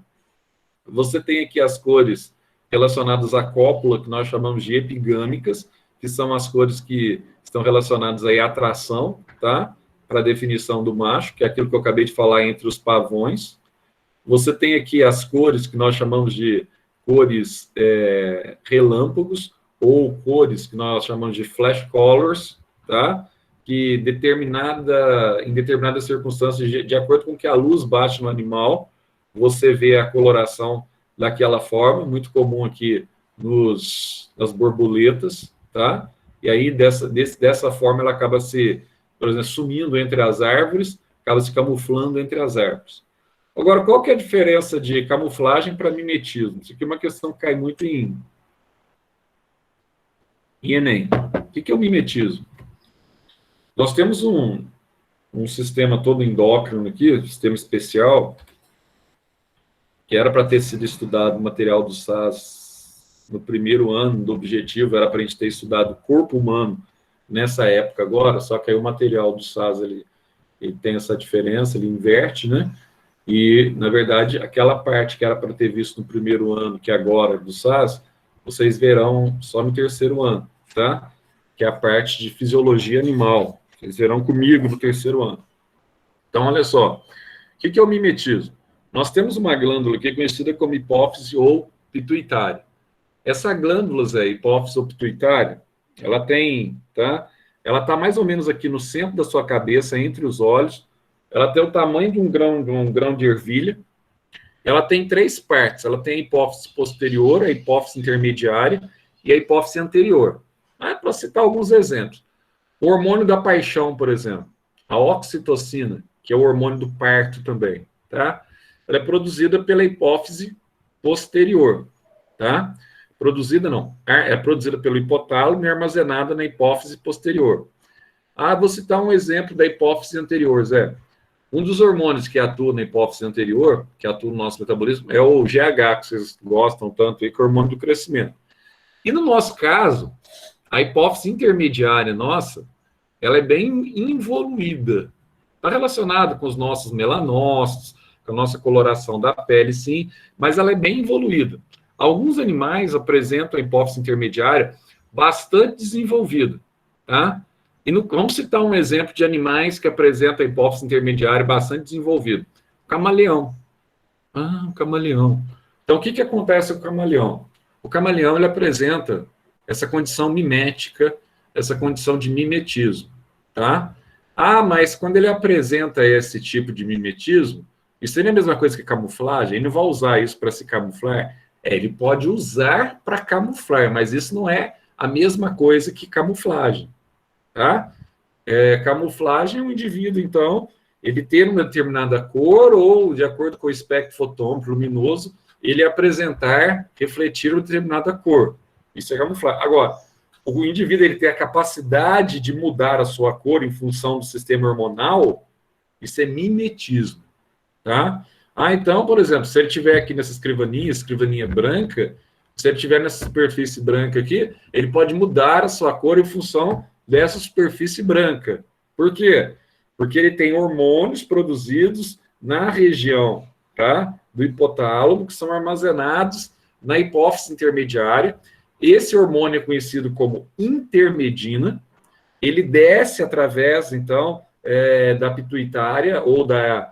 Você tem aqui as cores relacionadas à cópula, que nós chamamos de epigâmicas, que são as cores que estão relacionadas aí à atração, tá? Para a definição do macho, que é aquilo que eu acabei de falar entre os pavões. Você tem aqui as cores que nós chamamos de cores relâmpagos, ou cores que nós chamamos de flash colors, tá? Que em determinadas circunstâncias, de acordo com que a luz bate no animal, você vê a coloração daquela forma, muito comum aqui nas borboletas, tá? E aí, dessa forma, ela acaba por exemplo, sumindo entre as árvores, acaba se camuflando entre as árvores. Agora, qual que é a diferença de camuflagem para mimetismo? Isso aqui é uma questão que cai muito em Enem. O que é o mimetismo? Nós temos um sistema todo endócrino aqui, um sistema especial, que era para ter sido estudado no material do SAS no primeiro ano do objetivo, era para a gente ter estudado o corpo humano nessa época agora, só que aí o material do SAS ele tem essa diferença, ele inverte, né? E, na verdade, aquela parte que era para ter visto no primeiro ano, que agora do SAS, vocês verão só no terceiro ano, tá? Que é a parte de fisiologia animal. Vocês verão comigo no terceiro ano. Então, olha só. O que é o mimetismo? Nós temos uma glândula aqui conhecida como hipófise ou pituitária. Essa glândula, Zé, hipófise ou pituitária, ela tem, tá? Ela está mais ou menos aqui no centro da sua cabeça, entre os olhos. Ela tem o tamanho de um grão de ervilha. Ela tem 3 partes. Ela tem a hipófise posterior, a hipófise intermediária e a hipófise anterior. Para citar alguns exemplos. O hormônio da paixão, por exemplo. A oxitocina, que é o hormônio do parto também, tá? Ela é produzida pela hipófise posterior, tá? É produzida pelo hipotálamo e armazenada na hipófise posterior. Vou citar um exemplo da hipófise anterior, Zé. Um dos hormônios que atua na hipófise anterior, que atua no nosso metabolismo, é o GH, que vocês gostam tanto aí, que é o hormônio do crescimento. E no nosso caso, a hipófise intermediária nossa, ela é bem involuída. Está relacionada com os nossos melanócitos, com a nossa coloração da pele, sim, mas ela é bem evoluída. Alguns animais apresentam a hipófise intermediária bastante desenvolvida, tá? E vamos citar um exemplo de animais que apresentam a hipófise intermediária bastante desenvolvida. O camaleão. O camaleão. Então, o que acontece com o camaleão? O camaleão, ele apresenta essa condição mimética, essa condição de mimetismo, tá? Mas quando ele apresenta esse tipo de mimetismo, isso seria a mesma coisa que camuflagem? Ele não vai usar isso para se camuflar? Ele pode usar para camuflar, mas isso não é a mesma coisa que camuflagem, tá? Camuflagem é um indivíduo, então, ele ter uma determinada cor ou, de acordo com o espectro fotômetro luminoso, ele apresentar, refletir uma determinada cor. Isso é camuflagem. Agora, o indivíduo ele tem a capacidade de mudar a sua cor em função do sistema hormonal, isso é mimetismo, tá? Então, por exemplo, se ele tiver aqui nessa escrivaninha branca, se ele tiver nessa superfície branca aqui, ele pode mudar a sua cor em função dessa superfície branca. Por quê? Porque ele tem hormônios produzidos na região, tá, do hipotálamo, que são armazenados na hipófise intermediária. Esse hormônio é conhecido como intermedina. Ele desce através, então, da pituitária ou da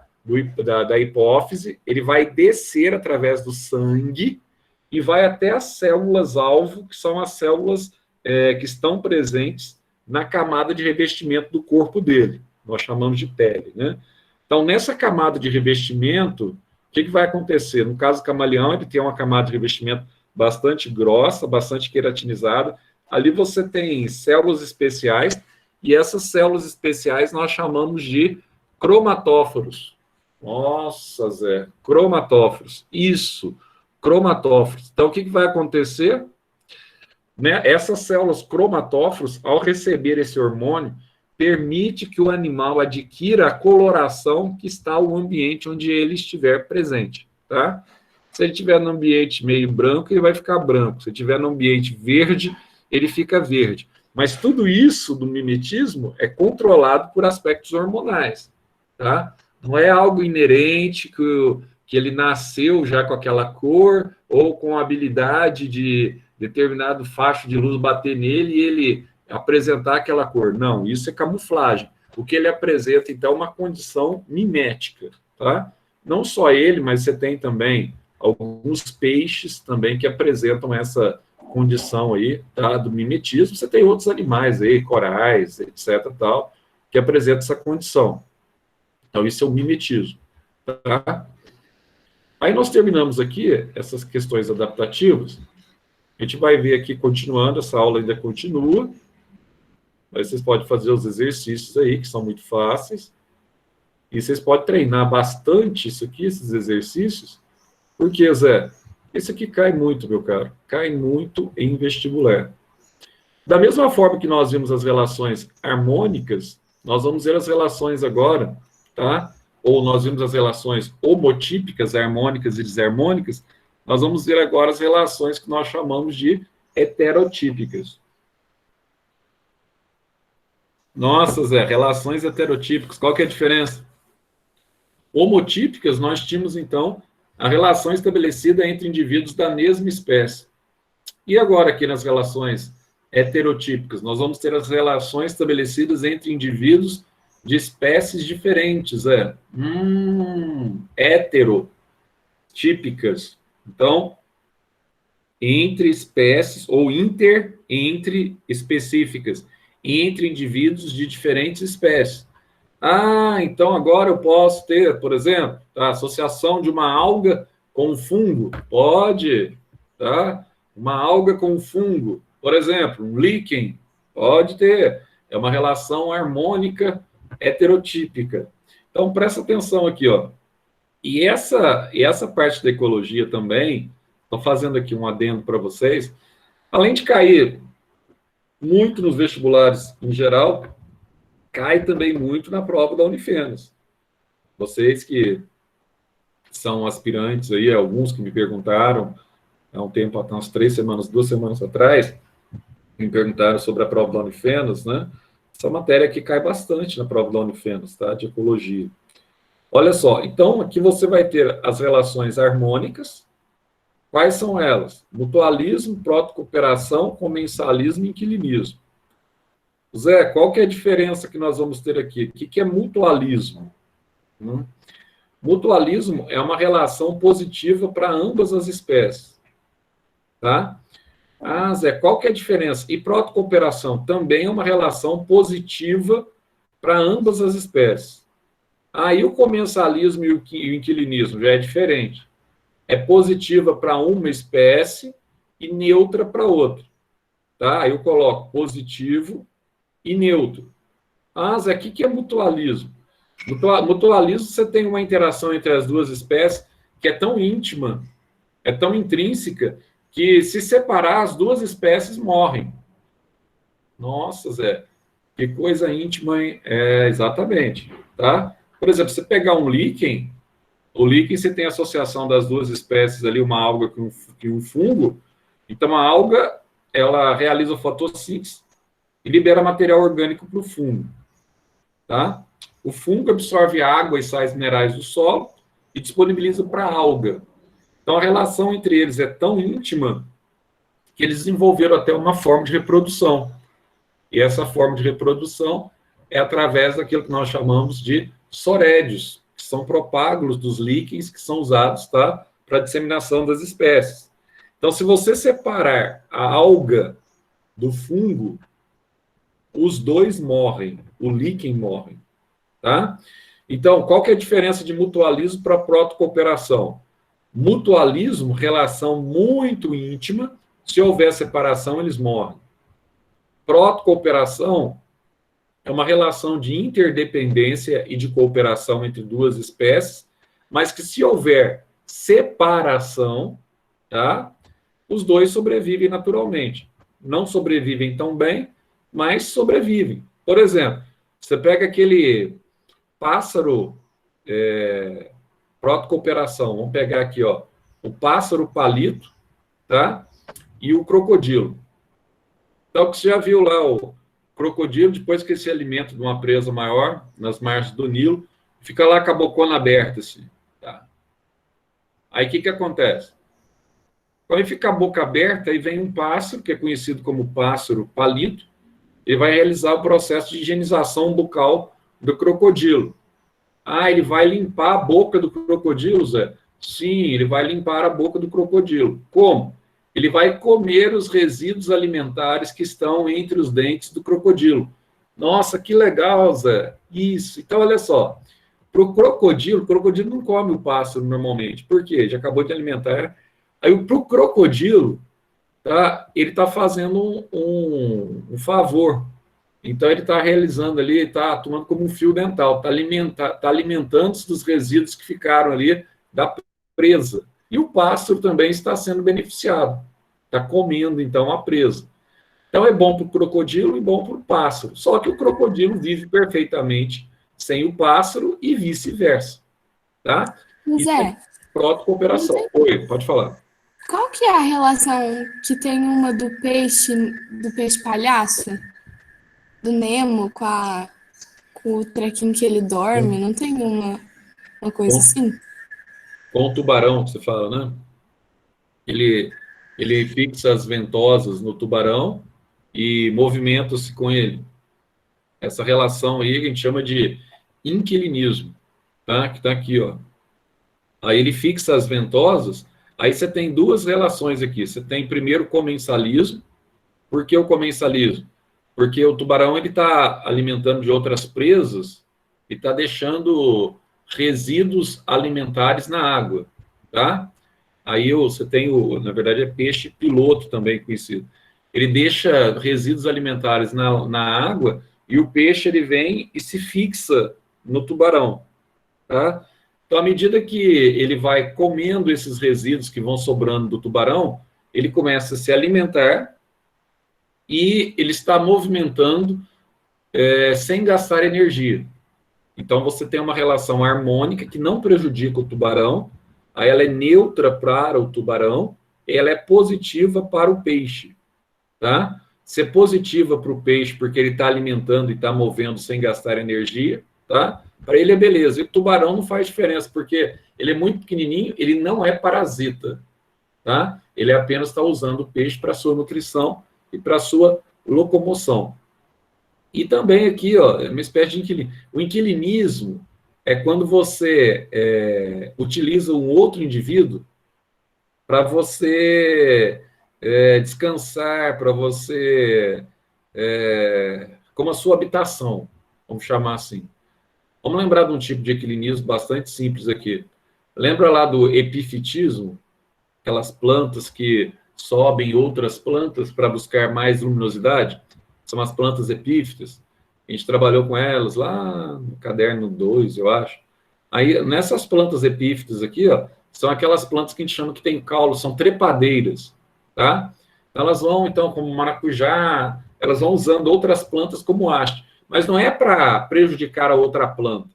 hipófise. Ele vai descer através do sangue e vai até as células-alvo, que são as células que estão presentes na camada de revestimento do corpo dele. Nós chamamos de pele, né? Então, nessa camada de revestimento, o que vai acontecer? No caso do camaleão, ele tem uma camada de revestimento bastante grossa, bastante queratinizada. Ali você tem células especiais, e essas células especiais nós chamamos de cromatóforos. Nossa, Zé, cromatóforos. Isso, cromatóforos. Então, o que vai acontecer? Essas células cromatóforos, ao receber esse hormônio, permite que o animal adquira a coloração que está o ambiente onde ele estiver presente, tá? Se ele estiver no ambiente meio branco, ele vai ficar branco. Se ele estiver no ambiente verde, ele fica verde. Mas tudo isso do mimetismo é controlado por aspectos hormonais, tá? Não é algo inerente que ele nasceu já com aquela cor ou com a habilidade de determinado facho de luz bater nele e ele apresentar aquela cor. Não, isso é camuflagem. O que ele apresenta, então, é uma condição mimética, tá? Não só ele, mas você tem também alguns peixes também que apresentam essa condição aí, tá, do mimetismo. Você tem outros animais aí, corais, etc, tal, que apresentam essa condição. Então, isso é o mimetismo, tá? Aí nós terminamos aqui essas questões adaptativas. A gente vai ver aqui, continuando, essa aula ainda continua. Aí vocês podem fazer os exercícios aí, que são muito fáceis. E vocês podem treinar bastante isso aqui, esses exercícios. Porque, Zé, esse aqui cai muito, meu caro. Cai muito em vestibular. Da mesma forma que nós vimos as relações harmônicas, nós vamos ver as relações agora, tá? Ou nós vimos as relações homotípicas, harmônicas e desarmônicas. Nós vamos ver agora as relações que nós chamamos de heterotípicas. Nossa, Zé, relações heterotípicas, qual que é a diferença? Homotípicas, nós tínhamos, então, a relação estabelecida entre indivíduos da mesma espécie. E agora, aqui nas relações heterotípicas, nós vamos ter as relações estabelecidas entre indivíduos de espécies diferentes, heterotípicas. Então, entre espécies, ou entre específicas, entre indivíduos de diferentes espécies. Então agora eu posso ter, por exemplo, a associação de uma alga com um fungo. Pode, tá? Uma alga com um fungo. Por exemplo, um líquen. Pode ter. É uma relação harmônica heterotípica. Então, presta atenção aqui, ó. E essa parte da ecologia também, estou fazendo aqui um adendo para vocês, além de cair muito nos vestibulares em geral, cai também muito na prova da Unifenas. Vocês que são aspirantes aí, alguns que me perguntaram há um tempo, há umas 2 semanas atrás, me perguntaram sobre a prova da Unifenas, né? Essa matéria aqui cai bastante na prova da Unifenas, tá? De ecologia. Olha só, então aqui você vai ter as relações harmônicas. Quais são elas? Mutualismo, protocooperação, comensalismo e inquilinismo. Zé, qual que é a diferença que nós vamos ter aqui? O que é mutualismo? Mutualismo é uma relação positiva para ambas as espécies. Tá? Ah, Zé, qual que é a diferença? E protocooperação também é uma relação positiva para ambas as espécies. Aí o comensalismo e o inquilinismo já é diferente. É positiva para uma espécie e neutra para outra. Tá? Aí eu coloco positivo e neutro. Ah, Zé, o que é mutualismo? Mutualismo, você tem uma interação entre as duas espécies que é tão íntima, é tão intrínseca, que se separar, as duas espécies morrem. Nossa, Zé, que coisa íntima, hein? É, exatamente. Tá? Por exemplo, você pegar um líquen, o líquen você tem a associação das duas espécies ali, uma alga com um fungo. Então, a alga, ela realiza fotossíntese e libera material orgânico para o fungo. Tá? O fungo absorve água e sais minerais do solo e disponibiliza para a alga. Então, a relação entre eles é tão íntima que eles desenvolveram até uma forma de reprodução. E essa forma de reprodução é através daquilo que nós chamamos de sorédios, que são propágulos dos líquens que são usados, tá, para a disseminação das espécies. Então, se você separar a alga do fungo, os dois morrem, o líquen morre. Tá? Então, qual que é a diferença de mutualismo para protocooperação? Mutualismo, relação muito íntima, se houver separação, eles morrem. Protocooperação é uma relação de interdependência e de cooperação entre duas espécies, mas que se houver separação, tá, os dois sobrevivem naturalmente. Não sobrevivem tão bem, mas sobrevivem. Por exemplo, você pega aquele pássaro, protocooperação, vamos pegar aqui, ó, o pássaro palito, tá? E o crocodilo. Então, você já viu lá o crocodilo, depois que ele se alimenta de uma presa maior, nas margens do Nilo, fica lá com a bocona aberta, assim, tá? Aí, o que acontece? Quando ele fica a boca aberta, aí vem um pássaro, que é conhecido como pássaro palito, ele vai realizar o processo de higienização bucal do crocodilo. Ah, ele vai limpar a boca do crocodilo, Zé? Sim, ele vai limpar a boca do crocodilo. Como? Ele vai comer os resíduos alimentares que estão entre os dentes do crocodilo. Nossa, que legal, Zé. Isso. Então, olha só. Para o crocodilo não come o pássaro normalmente. Por quê? Já acabou de alimentar. Aí, para o crocodilo, tá, ele está fazendo um favor. Então, ele está realizando ali, está atuando como um fio dental, está alimentando-se dos resíduos que ficaram ali da presa. E o pássaro também está sendo beneficiado, está comendo, então, a presa. Então, é bom para o crocodilo e bom para o pássaro. Só que o crocodilo vive perfeitamente sem o pássaro e vice-versa. Tá? Zé, protocooperação. Oi, pode falar. Qual que é a relação que tem uma do peixe palhaço? Do Nemo com o trequinho que ele dorme, não tem uma coisa assim? Com o tubarão, que você fala, né? Ele fixa as ventosas no tubarão e movimenta-se com ele. Essa relação aí a gente chama de inquilinismo, tá? Que está aqui, ó. Aí ele fixa as ventosas, aí você tem duas relações aqui. Você tem primeiro o comensalismo. Por que o comensalismo? Porque o tubarão ele está alimentando de outras presas e está deixando resíduos alimentares na água, tá? Aí você tem na verdade é peixe piloto também conhecido. Ele deixa resíduos alimentares na água e o peixe ele vem e se fixa no tubarão, tá? Então, à medida que ele vai comendo esses resíduos que vão sobrando do tubarão, ele começa a se alimentar e ele está movimentando sem gastar energia. Então, você tem uma relação harmônica que não prejudica o tubarão, aí ela é neutra para o tubarão, ela é positiva para o peixe, tá? ser positiva para o peixe, porque ele está alimentando e está movendo sem gastar energia, tá? Para ele é beleza. E o tubarão não faz diferença, porque ele é muito pequenininho, ele não é parasita, tá? Ele apenas está usando o peixe para sua nutrição e para sua locomoção. E também aqui, ó, é uma espécie de inquilino. O inquilinismo é quando você utiliza um outro indivíduo para você descansar, para você como a sua habitação, vamos chamar assim. Vamos lembrar de um tipo de equilinismo bastante simples aqui. Lembra lá do epifitismo? Aquelas plantas que sobem outras plantas para buscar mais luminosidade? São as plantas epífitas. A gente trabalhou com elas lá no caderno 2, eu acho. Aí, nessas plantas epífitas aqui, ó, são aquelas plantas que a gente chama que tem caule, são trepadeiras, tá? Elas vão, então, como maracujá, elas vão usando outras plantas como haste. Mas não é para prejudicar a outra planta.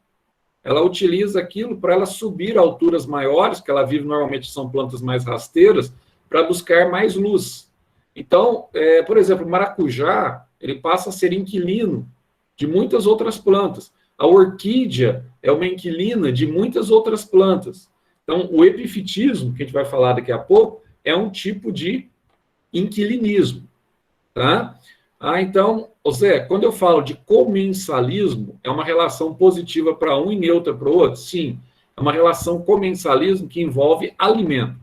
Ela utiliza aquilo para ela subir a alturas maiores, que ela vive normalmente são plantas mais rasteiras, para buscar mais luz. Então, por exemplo, o maracujá, ele passa a ser inquilino de muitas outras plantas. A orquídea é uma inquilina de muitas outras plantas. Então, o epifitismo, que a gente vai falar daqui a pouco, é um tipo de inquilinismo, tá? Então, Zé, quando eu falo de comensalismo, é uma relação positiva para um e neutra para o outro? Sim, é uma relação comensalismo que envolve alimento.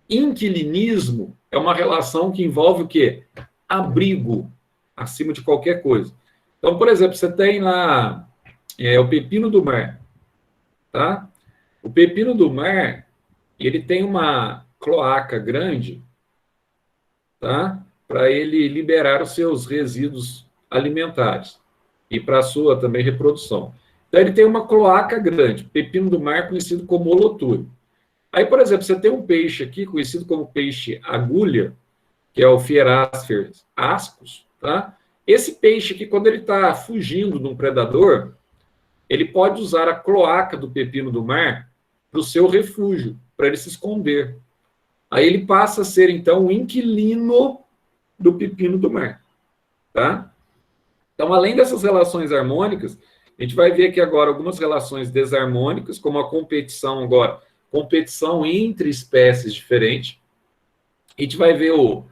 Inquilinismo é uma relação que envolve o quê? Abrigo, acima de qualquer coisa. Então, por exemplo, você tem lá o pepino do mar, tá? O pepino do mar, ele tem uma cloaca grande, tá? Para ele liberar os seus resíduos alimentares e para a sua também reprodução. Então, ele tem uma cloaca grande, pepino do mar, conhecido como holotúrio. Aí, por exemplo, você tem um peixe aqui, conhecido como peixe agulha, que é o Fierasfer ascus, tá? Esse peixe aqui, quando ele está fugindo de um predador, ele pode usar a cloaca do pepino do mar para o seu refúgio, para ele se esconder. Aí ele passa a ser, então, o inquilino do pepino do mar, tá? Então, além dessas relações harmônicas, a gente vai ver aqui agora algumas relações desarmônicas, como a competição agora, competição entre espécies diferentes. A gente vai ver o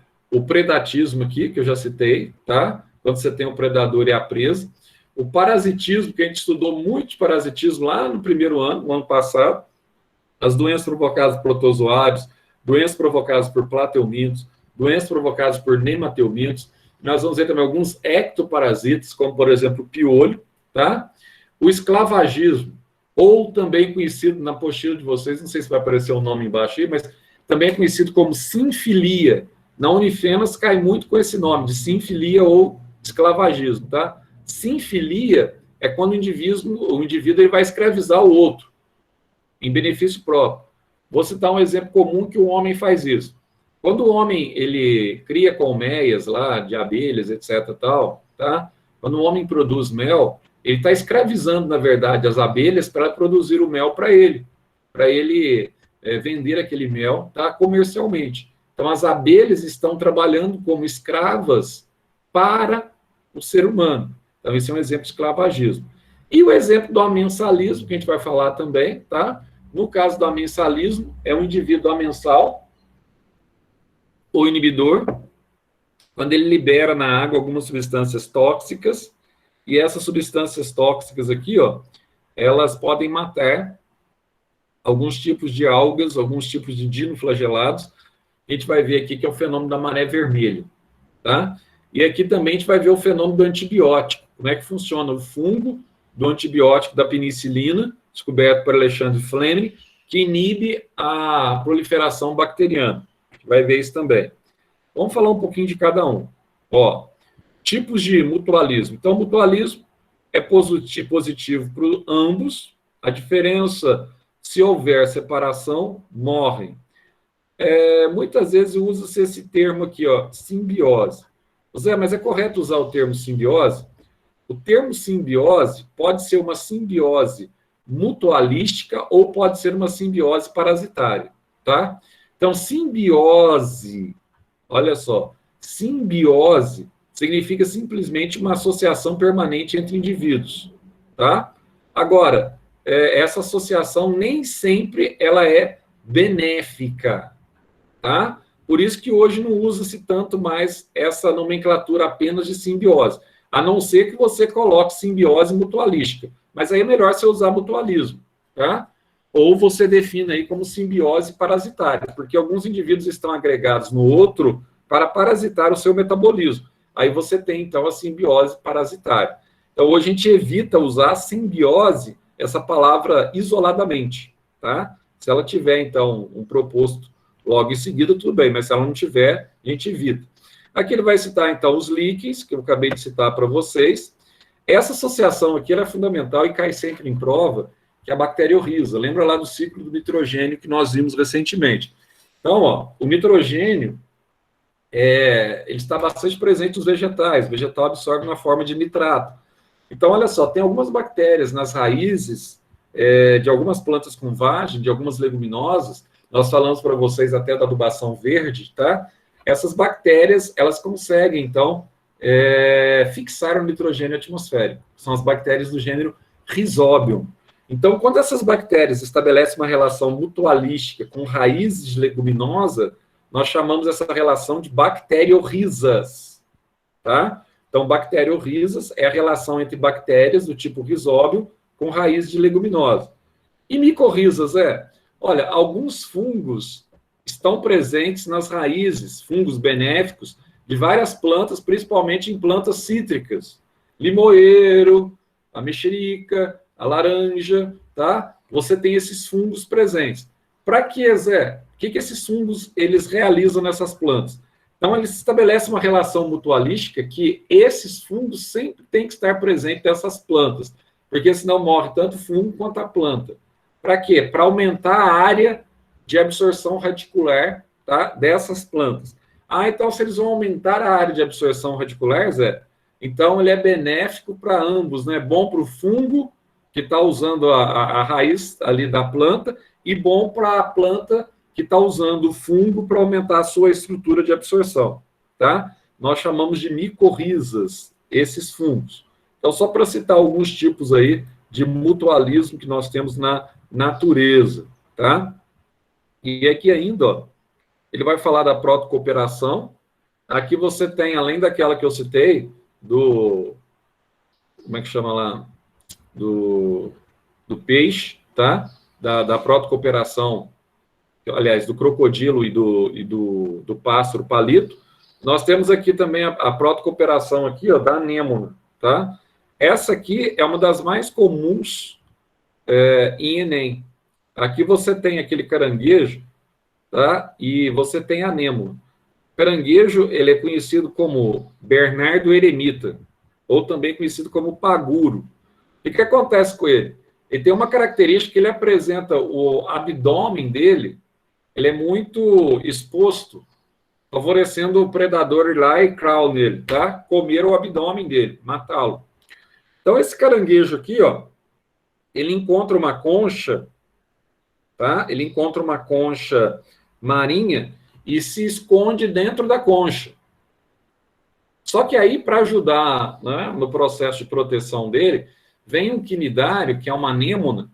predatismo aqui, que eu já citei, tá? Quando você tem o predador e a presa. O parasitismo, que a gente estudou muito de parasitismo lá no primeiro ano, no ano passado. As doenças provocadas por protozoários, doenças provocadas por plateumintos, doenças provocadas por nemateumintos. Nós vamos ver também alguns ectoparasitas, como, por exemplo, o piolho, tá? O esclavagismo, ou também conhecido na apostila de vocês, não sei se vai aparecer o nome embaixo aí, mas também é conhecido como sinfilia. Na Unifenas cai muito com esse nome, de sinfilia ou esclavagismo, tá? Sinfilia é quando o indivíduo ele vai escravizar o outro, em benefício próprio. Vou citar um exemplo comum que o homem faz isso. Quando o homem ele cria colmeias lá, de abelhas, etc. tal, tá? Quando o homem produz mel, ele está escravizando, na verdade, as abelhas para produzir o mel para ele vender aquele mel, tá? Comercialmente. Então, as abelhas estão trabalhando como escravas para o ser humano. Então, esse é um exemplo de esclavagismo. E o exemplo do amensalismo, que a gente vai falar também, tá? No caso do amensalismo, é um indivíduo amensal, ou inibidor, quando ele libera na água algumas substâncias tóxicas, e essas substâncias tóxicas aqui, ó, elas podem matar alguns tipos de algas, alguns tipos de dinoflagelados. A gente vai ver aqui que é o fenômeno da maré vermelha, tá? E aqui também a gente vai ver o fenômeno do antibiótico. Como é que funciona o fungo do antibiótico da penicilina, descoberto por Alexandre Fleming, que inibe a proliferação bacteriana. A gente vai ver isso também. Vamos falar um pouquinho de cada um. Ó, tipos de mutualismo. Então, o mutualismo é positivo para ambos. A diferença, se houver separação, morrem. Muitas vezes usa-se esse termo aqui, ó, simbiose. Zé, mas é correto usar o termo simbiose? O termo simbiose pode ser uma simbiose mutualística ou pode ser uma simbiose parasitária, tá? Então, simbiose, olha só, Simbiose significa simplesmente uma associação permanente entre indivíduos, tá? Agora, essa associação nem sempre ela é benéfica, tá? Por isso que hoje não usa-se tanto mais essa nomenclatura apenas de simbiose, a não ser que você coloque simbiose mutualística, mas aí é melhor você usar mutualismo, tá? Ou você define aí como simbiose parasitária, porque alguns indivíduos estão agregados no outro para parasitar o seu metabolismo. Aí você tem, então, a simbiose parasitária. Então, hoje a gente evita usar simbiose, essa palavra, isoladamente, tá? Se ela tiver, então, um proposto logo em seguida, tudo bem, mas se ela não tiver, a gente evita. Aqui ele vai citar, então, os líquens, que eu acabei de citar para vocês. Essa associação aqui ela é fundamental e cai sempre em prova, que é a bacteriorrhiza. Lembra lá do ciclo do nitrogênio que nós vimos recentemente. Então, ó, o nitrogênio, ele está bastante presente nos vegetais. O vegetal absorve na forma de nitrato. Então, olha só, tem algumas bactérias nas raízes de algumas plantas com vagem, de algumas leguminosas. Nós falamos para vocês até da adubação verde, tá? Essas bactérias, elas conseguem, então, fixar o nitrogênio atmosférico. São as bactérias do gênero Rhizobium. Então, quando essas bactérias estabelecem uma relação mutualística com raízes de leguminosa, nós chamamos essa relação de bacteriorrizas, tá? Então, bacteriorrizas é a relação entre bactérias do tipo Rhizobium com raízes de leguminosa. E micorrizas olha, alguns fungos estão presentes nas raízes, fungos benéficos, de várias plantas, principalmente em plantas cítricas. Limoeiro, a mexerica, a laranja, tá? Você tem esses fungos presentes. Para que, Zé? O que esses fungos eles realizam nessas plantas? Então, eles estabelecem uma relação mutualística que esses fungos sempre têm que estar presentes nessas plantas, porque senão morre tanto o fungo quanto a planta. Para quê? Para aumentar a área de absorção radicular, tá, dessas plantas. Então, se eles vão aumentar a área de absorção radicular, Zé, então ele é benéfico para ambos, né? Bom para o fungo, que está usando a raiz ali da planta, e bom para a planta que está usando o fungo para aumentar a sua estrutura de absorção, tá? Nós chamamos de micorrizas, esses fungos. Então, só para citar alguns tipos aí de mutualismo que nós temos na natureza, tá? E aqui ainda, ó, ele vai falar da protocooperação. Aqui você tem, além daquela que eu citei, como é que chama lá? Do peixe, tá? Da protocooperação, aliás, do crocodilo e do pássaro palito. Nós temos aqui também a protocooperação aqui, ó, da anêmona, tá? Essa aqui é uma das mais comuns em Enem. Aqui você tem aquele caranguejo, tá? E você tem a anêmona. O caranguejo, ele é conhecido como Bernardo eremita, ou também conhecido como paguro. O que acontece com ele? Ele tem uma característica que ele apresenta, o abdômen dele, ele é muito exposto, favorecendo o predador ir lá e crawl nele, tá? Comer o abdômen dele, matá-lo. Então, esse caranguejo aqui, ó, ele encontra uma concha, tá? Ele encontra uma concha marinha e se esconde dentro da concha. Só que aí, para ajudar, né, no processo de proteção dele, vem um quinidário, que é uma anêmona,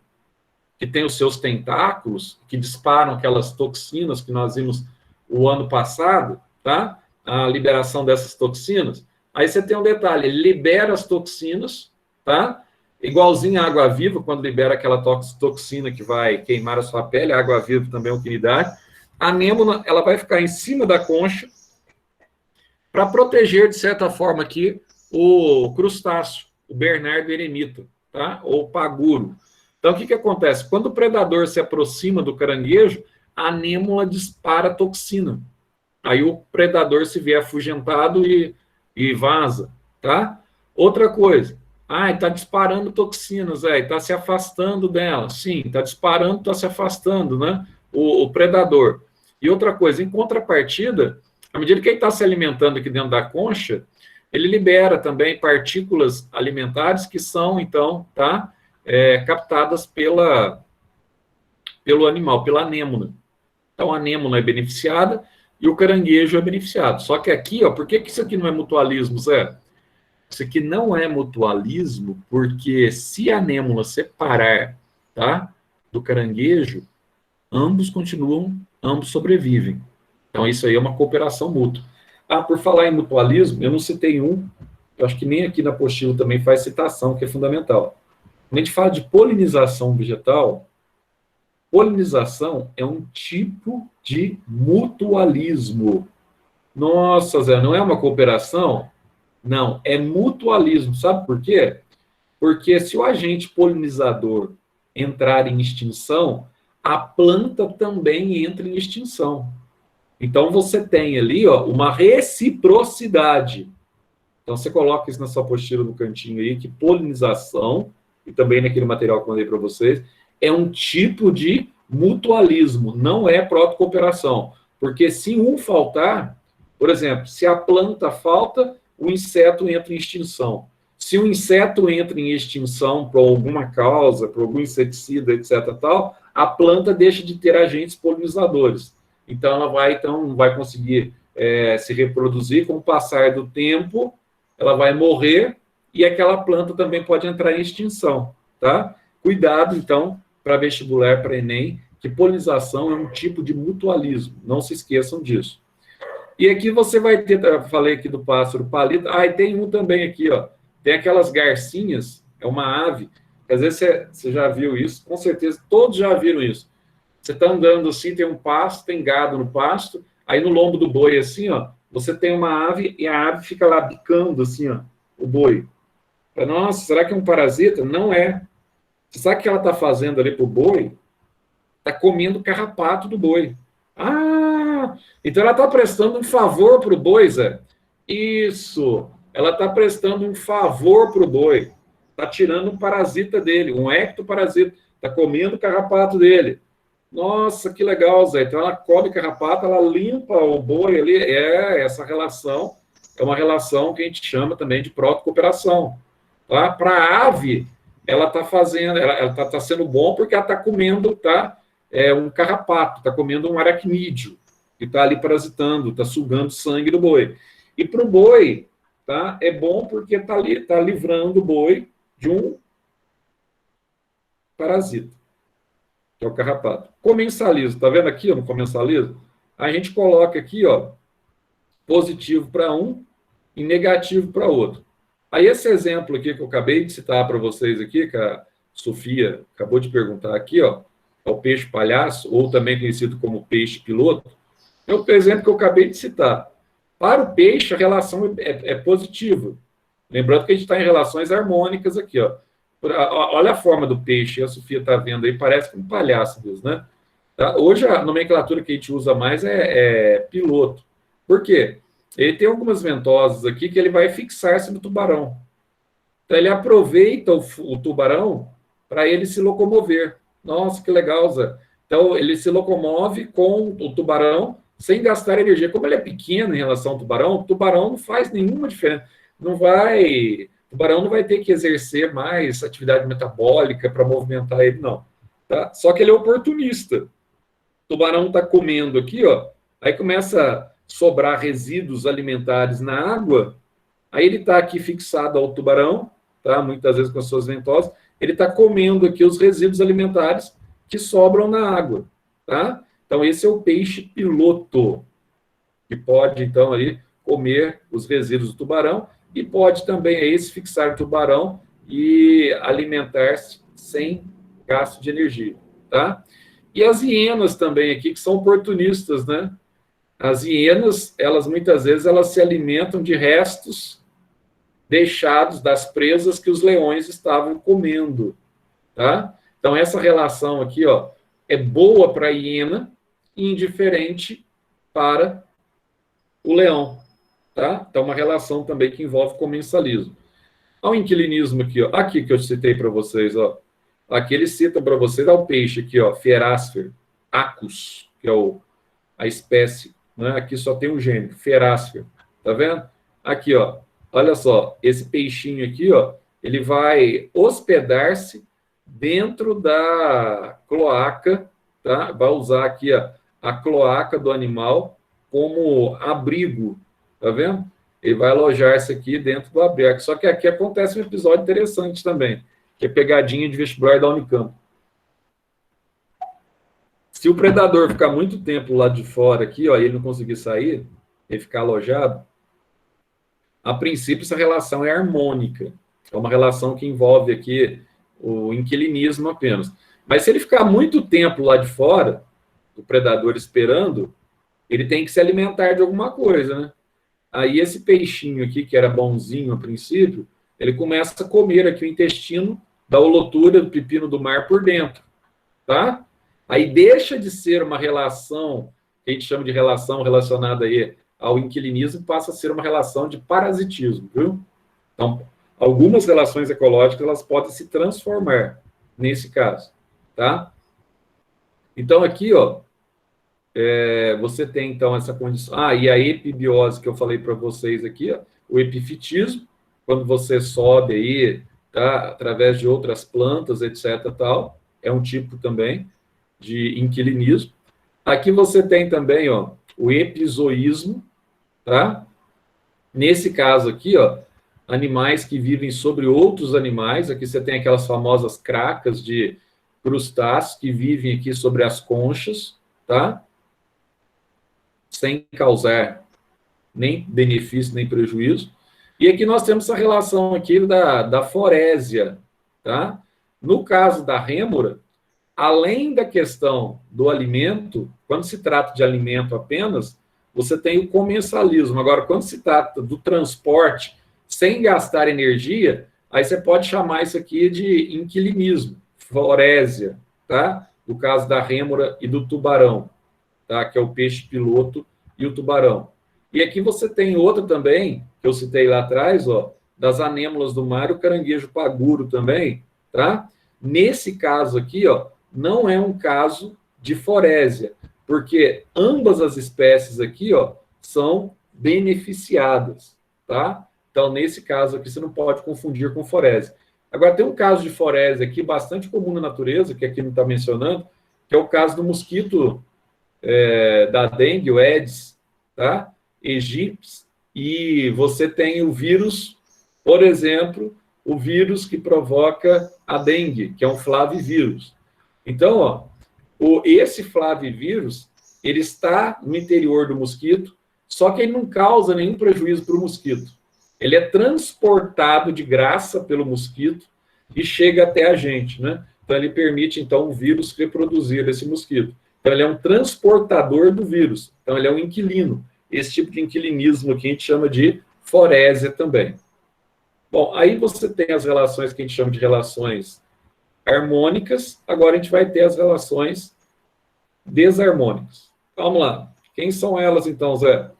que tem os seus tentáculos, que disparam aquelas toxinas que nós vimos o ano passado, tá? A liberação dessas toxinas. Aí você tem um detalhe, ele libera as toxinas, tá? Igualzinho a água-viva, quando libera aquela toxina que vai queimar a sua pele, a água-viva também é um quinidário. A anêmona, ela vai ficar em cima da concha para proteger, de certa forma, aqui o crustáceo, o Bernardo eremita, tá? Ou paguro. Então, o que acontece? Quando o predador se aproxima do caranguejo, a anêmona dispara toxina. Aí o predador se vê afugentado e vaza, tá? Outra coisa, está disparando toxinas, está se afastando dela. Sim, está disparando, está se afastando, né? O predador. E outra coisa, em contrapartida, à medida que ele está se alimentando aqui dentro da concha, ele libera também partículas alimentares que são, então, tá, captadas pelo animal, pela anêmona. Então, a anêmona é beneficiada. e o caranguejo é beneficiado. Só que aqui, ó, por que isso aqui não é mutualismo, Zé? Isso aqui não é mutualismo, porque se a anêmona separar, tá, do caranguejo, ambos continuam, ambos sobrevivem. Então, isso aí é uma cooperação mútua. Ah, por falar em mutualismo, eu não citei um, eu acho que nem aqui na apostila também faz citação, que é fundamental. Quando a gente fala de polinização vegetal, polinização é um tipo de mutualismo. Nossa, Zé, não é uma cooperação? Não, é mutualismo. Sabe por quê? Porque se o agente polinizador entrar em extinção, a planta também entra em extinção. Então, você tem ali, ó, uma reciprocidade. Então, você coloca isso na sua apostila no cantinho aí, que polinização, e também naquele material que eu mandei para vocês, é um tipo de mutualismo, não é protocooperação. Porque se um faltar, por exemplo, se a planta falta, o inseto entra em extinção. Se o inseto entra em extinção por alguma causa, por algum inseticida, etc., tal, a planta deixa de ter agentes polinizadores. Então, ela vai, não vai conseguir se reproduzir. Com o passar do tempo, ela vai morrer e aquela planta também pode entrar em extinção, tá? Cuidado, então, para vestibular, para Enem, que polinização é um tipo de mutualismo. Não se esqueçam disso. E aqui você vai ter, eu falei aqui do pássaro palito, e tem um também aqui, ó. Tem aquelas garcinhas, é uma ave, que às vezes você já viu isso, com certeza todos já viram isso. Você está andando assim, tem um pasto, tem gado no pasto, aí no lombo do boi, assim, ó, você tem uma ave e a ave fica lá bicando, assim, ó, o boi. Nossa, será que é um parasita? Não é. Você sabe o que ela está fazendo ali para o boi? Está comendo o carrapato do boi. Ah, então ela está prestando um favor para o boi, Zé. Isso. Ela está prestando um favor para o boi. Está tirando um parasita dele, um ectoparasita. Está comendo o carrapato dele. Nossa, que legal, Zé. Então ela come carrapato, ela limpa o boi ali. Essa relação é uma relação que a gente chama também de protocooperação. Tá? Para a ave, ela está fazendo, ela está sendo bom porque ela está comendo, tá? Um carrapato, está comendo um aracnídeo, que está ali parasitando, está sugando sangue do boi. E para o boi, tá? É bom porque está livrando o boi de um parasita, que é o carrapato. Comensalismo, tá vendo aqui, ó, no comensalismo? A gente coloca aqui, ó, positivo para um e negativo para outro. Aí esse exemplo aqui que eu acabei de citar para vocês aqui, que a Sofia acabou de perguntar aqui, ó, é o peixe palhaço, ou também conhecido como peixe piloto, é o exemplo que eu acabei de citar. Para o peixe, a relação é positiva. Lembrando que a gente está em relações harmônicas aqui, ó. Olha a forma do peixe, a Sofia está vendo aí, parece um palhaço mesmo, né? Tá? Hoje a nomenclatura que a gente usa mais é piloto. Por quê? Ele tem algumas ventosas aqui que ele vai fixar-se no tubarão. Então, ele aproveita o tubarão para ele se locomover. Nossa, que legal, Zé. Então, ele se locomove com o tubarão sem gastar energia. Como ele é pequeno em relação ao tubarão, o tubarão não faz nenhuma diferença. O tubarão não vai ter que exercer mais atividade metabólica para movimentar ele, não. Tá? Só que ele é oportunista. O tubarão está comendo aqui, ó, aí começa sobrar resíduos alimentares na água, aí ele está aqui fixado ao tubarão, tá? Muitas vezes com as suas ventosas, ele está comendo aqui os resíduos alimentares que sobram na água, tá? Então, esse é o peixe piloto, que pode, então, aí, comer os resíduos do tubarão e pode também aí se fixar no tubarão e alimentar-se sem gasto de energia, tá? E as hienas também aqui, que são oportunistas, né? As hienas, elas muitas vezes elas se alimentam de restos deixados das presas que os leões estavam comendo, tá? Então essa relação aqui, ó, é boa para a hiena e indiferente para o leão, tá? Então uma relação também que envolve comensalismo. Olha o inquilinismo aqui, ó. Aqui que eu citei para vocês, ó. Aqui ele cita para vocês, o peixe aqui, ó, Fierasfer acus, que é a espécie. Né? Aqui só tem um gênero, Fierasfer. Tá vendo? Aqui, ó. Olha só, esse peixinho aqui, ó, ele vai hospedar-se dentro da cloaca, tá? Vai usar aqui, ó, a cloaca do animal como abrigo, tá vendo? Ele vai alojar isso aqui dentro do abrigo. Só que aqui acontece um episódio interessante também, que é pegadinha de vestibular da Unicamp. Se o predador ficar muito tempo lá de fora aqui, ó, e ele não conseguir sair, ele ficar alojado, a princípio essa relação é harmônica. É uma relação que envolve aqui o inquilinismo apenas. Mas se ele ficar muito tempo lá de fora, o predador esperando, ele tem que se alimentar de alguma coisa, né? Aí esse peixinho aqui, que era bonzinho a princípio, ele começa a comer aqui o intestino da holotura do pepino do mar por dentro, tá? Aí deixa de ser uma relação, que a gente chama de relação relacionada aí ao inquilinismo, passa a ser uma relação de parasitismo, viu? Então, algumas relações ecológicas, elas podem se transformar nesse caso, tá? Então, aqui, ó, você tem, então, essa condição... Ah, e a epibiose que eu falei para vocês aqui, ó, o epifitismo, quando você sobe aí, tá, através de outras plantas, etc, tal, é um tipo também de inquilinismo. Aqui você tem também, ó, o epizoísmo, tá? Nesse caso aqui, ó, animais que vivem sobre outros animais. Aqui você tem aquelas famosas cracas de crustáceos que vivem aqui sobre as conchas, tá? Sem causar nem benefício, nem prejuízo. E aqui nós temos essa relação aqui da forésia, tá? No caso da rêmora, além da questão do alimento, quando se trata de alimento apenas, você tem o comensalismo. Agora, quando se trata do transporte sem gastar energia, aí você pode chamar isso aqui de inquilinismo, forésia, tá? No caso da rêmora e do tubarão, tá? Que é o peixe piloto e o tubarão. E aqui você tem outra também, que eu citei lá atrás, ó, das anêmonas do mar, o caranguejo paguro também, tá? Nesse caso aqui, ó, não é um caso de forésia, porque ambas as espécies aqui, ó, são beneficiadas, tá? Então, nesse caso aqui, você não pode confundir com forésia. Agora, tem um caso de forésia aqui, bastante comum na natureza, que aqui não está mencionando, que é o caso do mosquito da dengue, o Aedes, tá? Aegypti, e você tem o vírus, por exemplo, o vírus que provoca a dengue, que é um flavivírus. Então, ó, esse flavivírus, ele está no interior do mosquito, só que ele não causa nenhum prejuízo para o mosquito. Ele é transportado de graça pelo mosquito e chega até a gente, né? Então, ele permite, então, o vírus reproduzir esse mosquito. Então, ele é um transportador do vírus. Então, ele é um inquilino. Esse tipo de inquilinismo aqui a gente chama de forésia também. Bom, aí você tem as relações que a gente chama de relações harmônicas. Agora a gente vai ter as relações desarmônicas. Vamos lá. Quem são elas, então, Zé?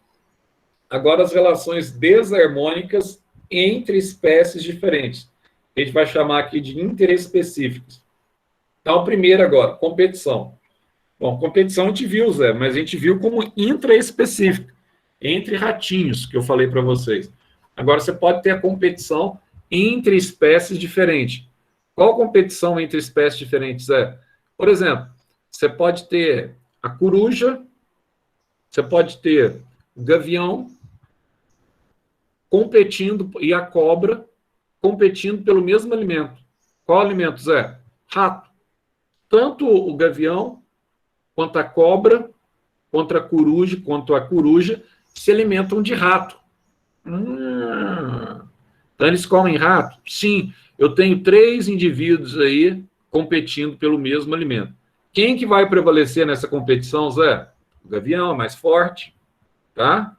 Agora, as relações desarmônicas entre espécies diferentes. A gente vai chamar aqui de interespecíficas. Então, primeiro agora, competição. Bom, competição a gente viu, Zé, mas a gente viu como intraespecífica, entre ratinhos, que eu falei para vocês. Agora, você pode ter a competição entre espécies diferentes. Qual competição entre espécies diferentes é? Por exemplo, você pode ter a coruja, você pode ter o gavião competindo, e a cobra competindo pelo mesmo alimento. Qual alimento, Zé? Rato. Tanto o gavião, quanto a cobra, quanto a coruja, se alimentam de rato. Então, eles comem rato? Sim. Eu tenho 3 indivíduos aí competindo pelo mesmo alimento. Quem que vai prevalecer nessa competição, Zé? O gavião é mais forte, tá?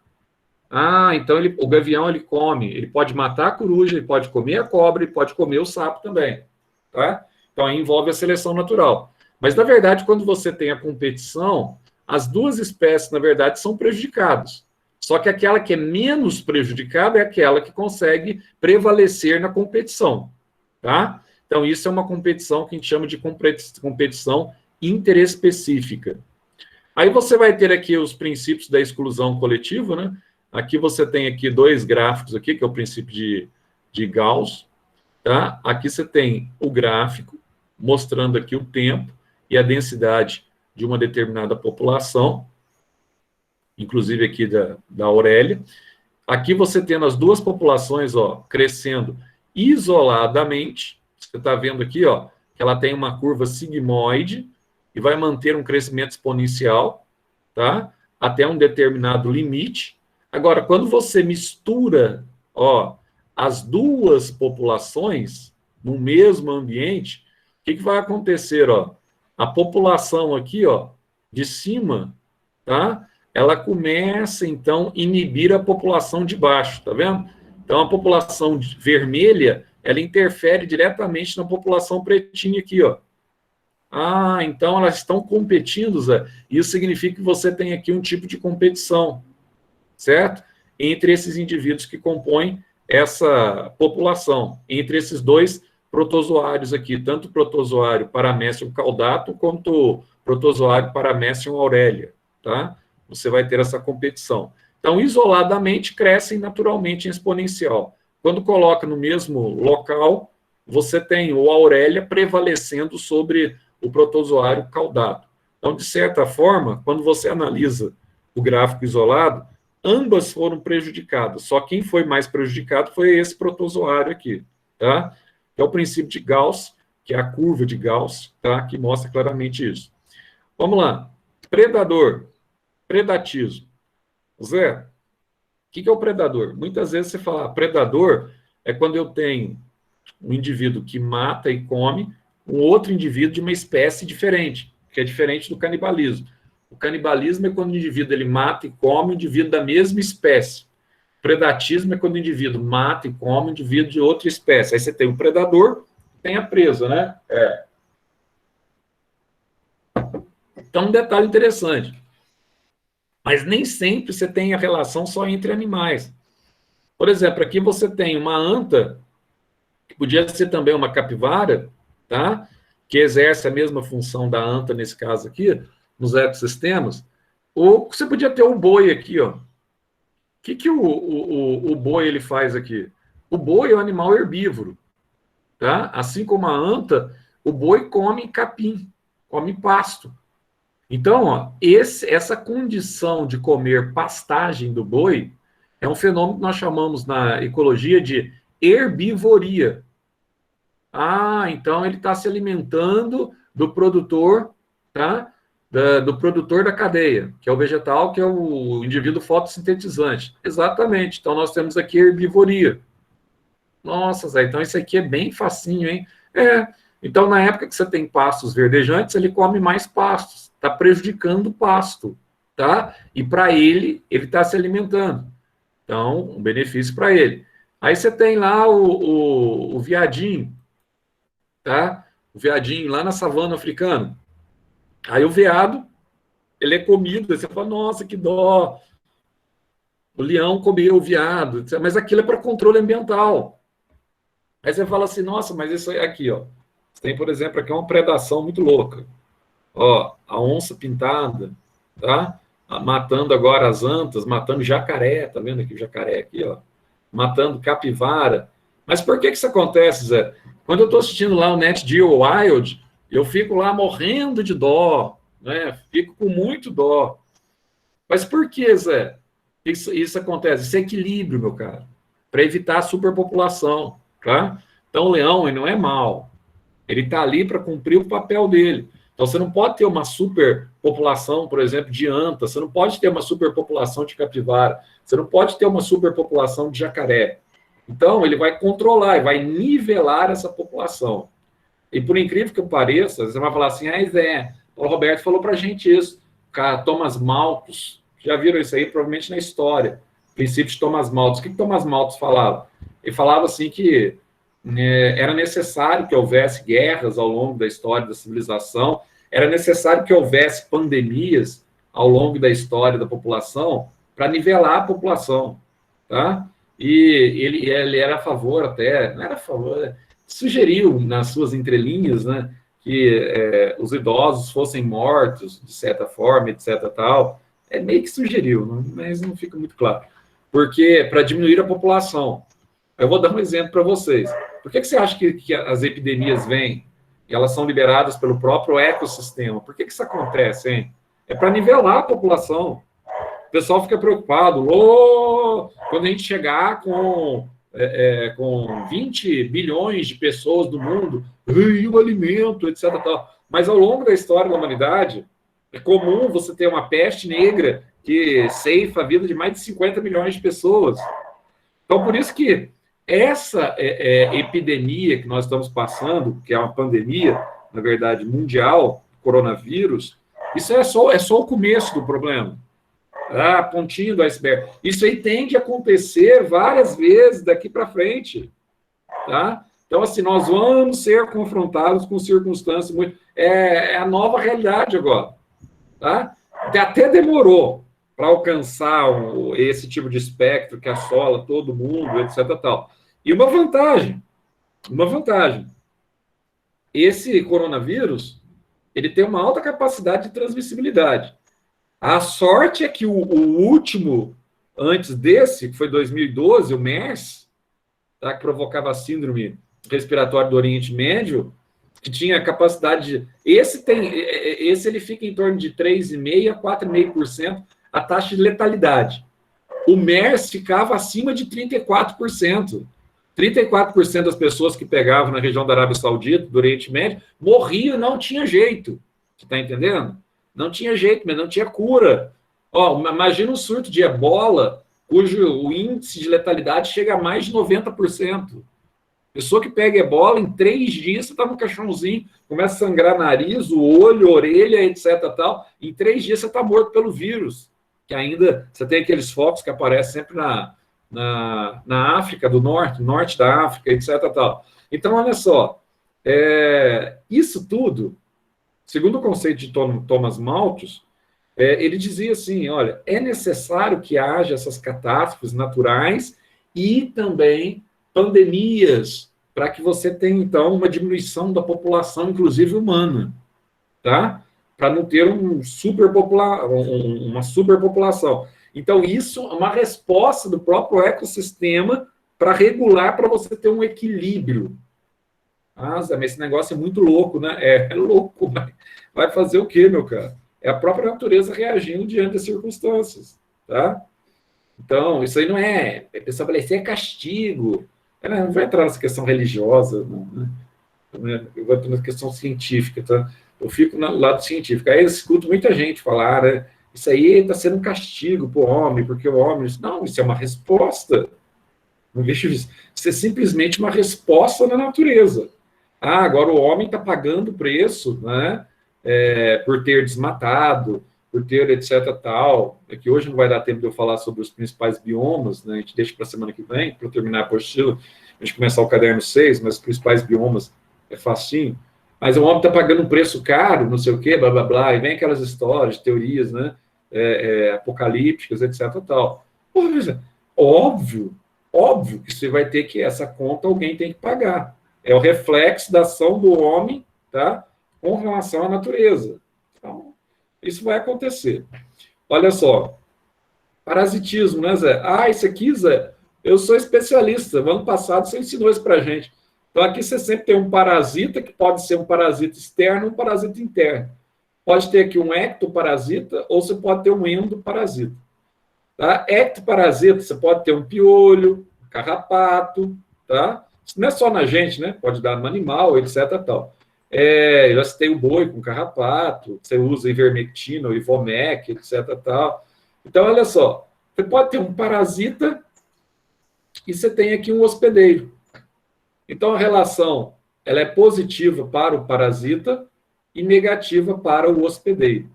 Ah, então o gavião ele come, ele pode matar a coruja, ele pode comer a cobra, ele pode comer o sapo também, tá? Então aí envolve a seleção natural. Mas na verdade, quando você tem a competição, as duas espécies na verdade são prejudicadas. Só que aquela que é menos prejudicada é aquela que consegue prevalecer na competição, tá? Então isso é uma competição que a gente chama de competição interespecífica. Aí você vai ter aqui os princípios da exclusão coletiva, né? Aqui você tem aqui 2 gráficos aqui, que é o princípio de Gauss, tá? Aqui você tem o gráfico, mostrando aqui o tempo e a densidade de uma determinada população. inclusive aqui da Aurélia. Aqui você tendo as duas populações, ó, crescendo isoladamente. Você está vendo aqui, ó, que ela tem uma curva sigmoide e vai manter um crescimento exponencial, tá? Até um determinado limite. Agora, quando você mistura, ó, as duas populações no mesmo ambiente, o que vai acontecer, ó? A população aqui, ó, de cima, tá? Ela começa, então, a inibir a população de baixo, tá vendo? Então, a população vermelha, ela interfere diretamente na população pretinha aqui, ó. Ah, então elas estão competindo, Zé. Isso significa que você tem aqui um tipo de competição, certo? Entre esses indivíduos que compõem essa população, entre esses dois protozoários aqui, tanto o protozoário Paramecium caudatum quanto o protozoário Paramecium aurelia, tá? Você vai ter essa competição. Então, isoladamente, crescem naturalmente em exponencial. Quando coloca no mesmo local, você tem o aurelia prevalecendo sobre o protozoário caudatum. Então, de certa forma, quando você analisa o gráfico isolado, ambas foram prejudicadas. Só quem foi mais prejudicado foi esse protozoário aqui, tá? É o princípio de Gauss, que é a curva de Gauss, tá? Que mostra claramente isso. Vamos lá. Predador. Predatismo. Zé, o que é o predador? Muitas vezes você fala, predador é quando eu tenho um indivíduo que mata e come um outro indivíduo de uma espécie diferente, que é diferente do canibalismo. O canibalismo é quando o indivíduo ele mata e come um indivíduo da mesma espécie. O predatismo é quando o indivíduo mata e come um indivíduo de outra espécie. Aí você tem o predador, tem a presa, né? Então, um detalhe interessante. Mas nem sempre você tem a relação só entre animais. Por exemplo, aqui você tem uma anta, que podia ser também uma capivara, tá? Que exerce a mesma função da anta, nesse caso aqui, nos ecossistemas. Ou você podia ter o boi aqui, ó. O que o boi ele faz aqui? O boi é um animal herbívoro, tá? Assim como a anta, o boi come capim, come pasto. Então, ó, essa condição de comer pastagem do boi é um fenômeno que nós chamamos na ecologia de herbivoria. Ah, então ele está se alimentando do produtor, tá? Do produtor da cadeia, que é o vegetal, que é o indivíduo fotossintetizante. Exatamente. Então, nós temos aqui herbivoria. Nossa, Zé, então isso aqui é bem facinho, hein? Então, na época que você tem pastos verdejantes, ele come mais pastos. Está prejudicando o pasto, tá? E para ele está se alimentando. Então, um benefício para ele. Aí você tem lá o veadinho, tá? O veadinho lá na savana africana. Aí o veado, ele é comido. Você fala, nossa, que dó. O leão comeu o veado. Mas aquilo é para controle ambiental. Aí você fala assim, nossa, mas isso aqui, ó. Você tem, por exemplo, aqui uma predação muito louca. Ó, a onça pintada, tá? Matando agora as antas, matando jacaré, tá vendo aqui o jacaré aqui, ó? Matando capivara. Mas por que isso acontece, Zé? Quando eu estou assistindo lá o Nat Geo Wild, eu fico lá morrendo de dó, né? Fico com muito dó. Mas por que, Zé? Isso acontece? Isso é equilíbrio, meu caro, para evitar a superpopulação, tá? Então o leão ele não é mau. Ele está ali para cumprir o papel dele. Então, você não pode ter uma superpopulação, por exemplo, de anta, você não pode ter uma superpopulação de capivara, você não pode ter uma superpopulação de jacaré. Então, ele vai controlar, ele vai nivelar essa população. E, por incrível que pareça, você vai falar assim, Zé, o Roberto falou para a gente isso. Cara, Thomas Malthus, já viram isso aí, provavelmente na história, princípio de Thomas Malthus. O que Thomas Malthus falava? Ele falava assim que era necessário que houvesse guerras ao longo da história da civilização, era necessário que houvesse pandemias ao longo da história da população para nivelar a população, tá? E ele era a favor até, não era a favor, sugeriu nas suas entrelinhas, né, que os idosos fossem mortos, de certa forma, etc. tal. Meio que sugeriu, mas não fica muito claro. Porque para diminuir a população. Eu vou dar um exemplo para vocês. Por que você acha que as epidemias vêm e elas são liberadas pelo próprio ecossistema? Por que isso acontece, hein? É para nivelar a população. pessoal fica preocupado, "Ô, quando a gente chegar com 20 bilhões de pessoas do mundo, e o alimento, etc. Tal." Mas ao longo da história da humanidade, é comum você ter uma peste negra que ceifa a vida de mais de 50 milhões de pessoas. Então, por isso que essa epidemia que nós estamos passando, que é uma pandemia, na verdade, mundial, coronavírus, isso é só o começo do problema. A pontinha do iceberg. Isso aí tende a acontecer várias vezes daqui para frente. Tá? Então, assim, nós vamos ser confrontados com circunstâncias muito... É a nova realidade agora. Tá? Até demorou para alcançar esse tipo de espectro que assola todo mundo, etc. Tal. E uma vantagem. Esse coronavírus, ele tem uma alta capacidade de transmissibilidade. A sorte é que o último, antes desse, que foi 2012, o MERS, tá, que provocava a síndrome respiratória do Oriente Médio, que tinha capacidade de... Esse ele fica em torno de 3,5% a 4,5% a taxa de letalidade. O MERS ficava acima de 34%. 34% das pessoas que pegavam na região da Arábia Saudita, do Oriente Médio, morriam e não tinha jeito. Você está entendendo? Não tinha jeito, mas não tinha cura. Imagina um surto de ebola, cujo o índice de letalidade chega a mais de 90%. Pessoa que pega ebola, em 3 dias, você está no caixãozinho, começa a sangrar nariz, o olho, a orelha, etc. Tal. Em 3 dias você está morto pelo vírus. Que ainda, você tem aqueles focos que aparecem sempre na África do norte da África, etc. Tal. Então, olha só, isso tudo, segundo o conceito de Thomas Malthus, ele dizia assim, olha, é necessário que haja essas catástrofes naturais e também pandemias, para que você tenha, então, uma diminuição da população, inclusive humana, tá? Para não ter uma superpopulação. Então, isso é uma resposta do próprio ecossistema para regular, para você ter um equilíbrio. Mas esse negócio é muito louco, né? É louco, mas vai fazer o quê, meu cara? É a própria natureza reagindo diante das circunstâncias, tá? Então, isso aí não é estabelecer castigo. Não vai entrar nessa questão religiosa, não, né? Eu vou entrar na questão científica, tá? Eu fico no lado científico. Aí eu escuto muita gente falar, né? Isso aí está sendo um castigo para o homem, porque o homem... Não, isso é uma resposta. Não vejo isso. Isso é simplesmente uma resposta da natureza. Agora o homem está pagando o preço, né? Por ter desmatado, por ter etc. tal. É que hoje não vai dar tempo de eu falar sobre os principais biomas, né? A gente deixa para a semana que vem, para terminar a apostila, a gente começar o caderno 6, mas os principais biomas é facinho. Mas o homem está pagando um preço caro, não sei o quê, blá, blá, blá, e vem aquelas histórias, teorias, né? Apocalípticas, etc. tal. Óbvio que você vai ter que essa conta alguém tem que pagar. É o reflexo da ação do homem, tá? Com relação à natureza. Então, isso vai acontecer. Olha só, parasitismo, né, Zé? Isso aqui, Zé, eu sou especialista. No ano passado você ensinou isso pra gente. Então, aqui você sempre tem um parasita, que pode ser um parasita externo e um parasita interno. Pode ter aqui um ectoparasita, ou você pode ter um endoparasita. Tá? Ectoparasita, você pode ter um piolho, um carrapato, tá? Isso não é só na gente, né? Pode dar no animal, etc. Tal. Já você tem o boi com carrapato, você usa ivermectina ou ivomec, etc. Tal. Então, olha só, você pode ter um parasita e você tem aqui um hospedeiro. Então, a relação ela é positiva para o parasita e negativa para o hospedeiro.